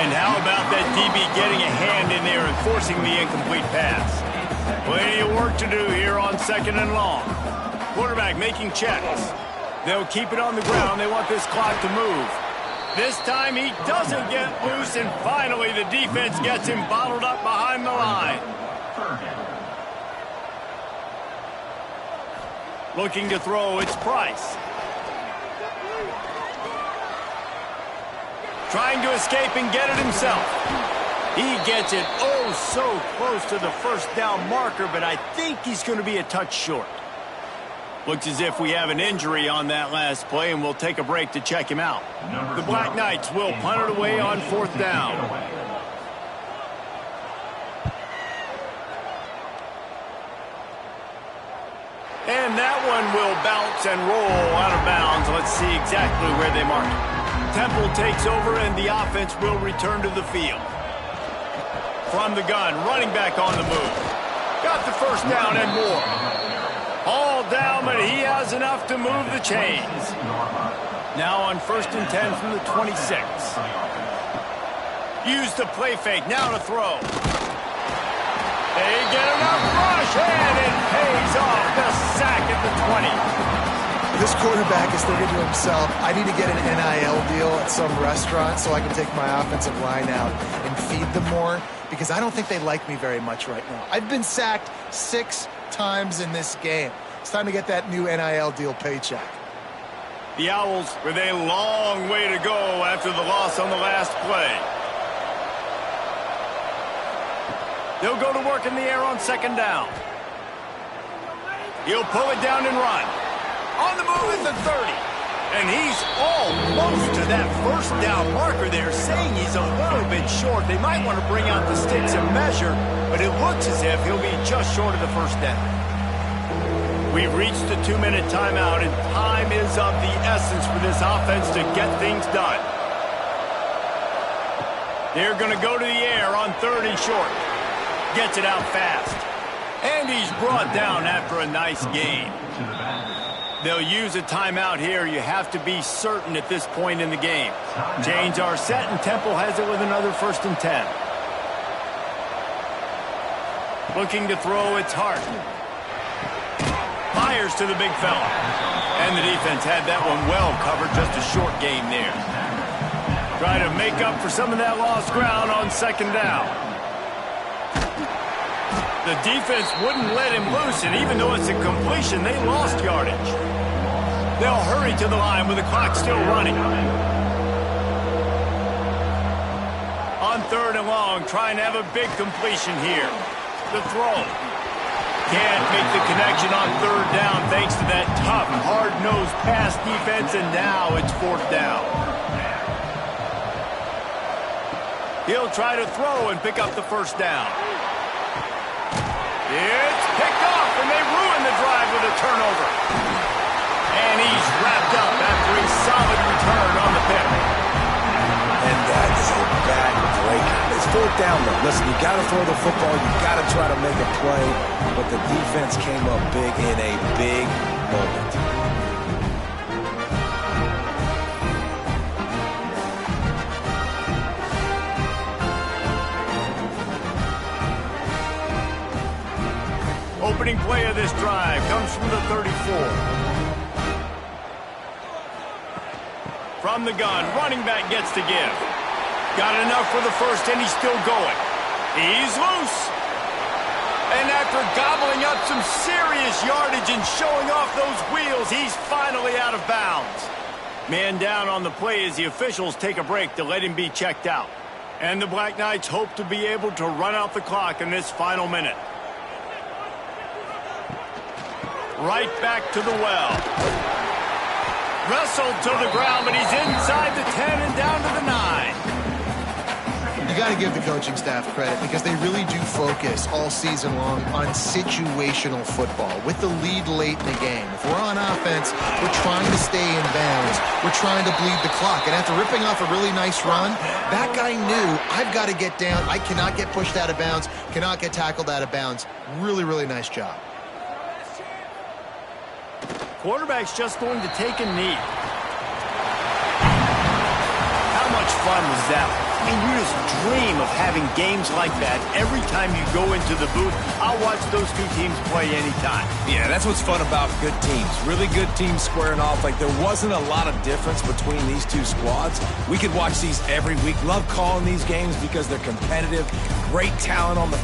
Speaker 1: And how about that DB getting a hand in there and forcing the incomplete pass? Plenty of work to do here on 2nd and long. Quarterback making checks. They'll keep it on the ground. They want this clock to move. This time he doesn't get loose, and finally the defense gets him bottled up behind the line. Looking to throw, it's Price. Trying to escape and get it himself. He gets it oh so close to the first down marker, but I think he's going to be a touch short. Looks as if we have an injury on that last play, and we'll take a break to check him out. The Black Knights will punt it away on 4th down. And that one will bounce and roll out of bounds. Let's see exactly where they mark it. Temple takes over, and the offense will return to the field. From the gun, running back on the move. Got the first down and more. All down, but he has enough to move the chains. Now on 1st and 10 from the 26. Use the play fake, now to throw. They get enough rush, and it pays off. The sack at the 20.
Speaker 3: This quarterback is thinking to himself, I need to get an NIL deal at some restaurant so I can take my offensive line out and feed them more, because I don't think they like me very much right now. I've been sacked 6 times in this game. It's time to get that new NIL deal paycheck.
Speaker 1: The Owls with a long way to go after the loss on the last play. They'll go to work in the air on 2nd down. He'll pull it down and run. On the move at the 30. And he's almost to that first down marker there, saying he's a little bit short. They might want to bring out the sticks and measure, but it looks as if he'll be just short of the first down. We've reached the 2-minute timeout, and time is of the essence for this offense to get things done. They're going to go to the air on 3rd and short. Gets it out fast. And he's brought down after a nice gain. They'll use a timeout here. You have to be certain at this point in the game. Chains are set, and Temple has it with another 1st and 10. Looking to throw, it's Hart. Fires to the big fella. And the defense had that one well covered, just a short gain there. Try to make up for some of that lost ground on 2nd down. The defense wouldn't let him loose, and even though it's a completion, they lost yardage. They'll hurry to the line with the clock still running. On 3rd and long, trying to have a big completion here. The throw. Can't make the connection on 3rd down thanks to that tough, hard-nosed pass defense, and now it's 4th down. He'll try to throw and pick up the first down. It's picked off, and they ruin the drive with a turnover. And he's wrapped up after a solid return on the pick.
Speaker 2: And that is a back-breaker. It's 4th down, though. Listen, you got to throw the football. You got to try to make a play. But the defense came up big in a big moment.
Speaker 1: Opening play of this drive comes from the 34. From the gun, running back gets to give. Got enough for the first, and he's still going. He's loose. And after gobbling up some serious yardage and showing off those wheels, he's finally out of bounds. Man down on the play as the officials take a break to let him be checked out. And the Black Knights hope to be able to run out the clock in this final minute. Right back to the well. Wrestled to the ground, but he's inside the 10 and down to the 9.
Speaker 3: You got to give the coaching staff credit because they really do focus all season long on situational football. With the lead late in the game, if we're on offense, we're trying to stay in bounds. We're trying to bleed the clock. And after ripping off a really nice run, that guy knew, I've got to get down. I cannot get pushed out of bounds, cannot get tackled out of bounds. Really, really nice job.
Speaker 1: Quarterback's just going to take a knee. How much fun was that? I mean, you just dream of having games like that every time you go into the booth. I'll watch those two teams play anytime.
Speaker 2: Yeah, that's what's fun about good teams. Really good teams squaring off. Like, there wasn't a lot of difference between these two squads. We could watch these every week. Love calling these games because they're competitive. Great talent on the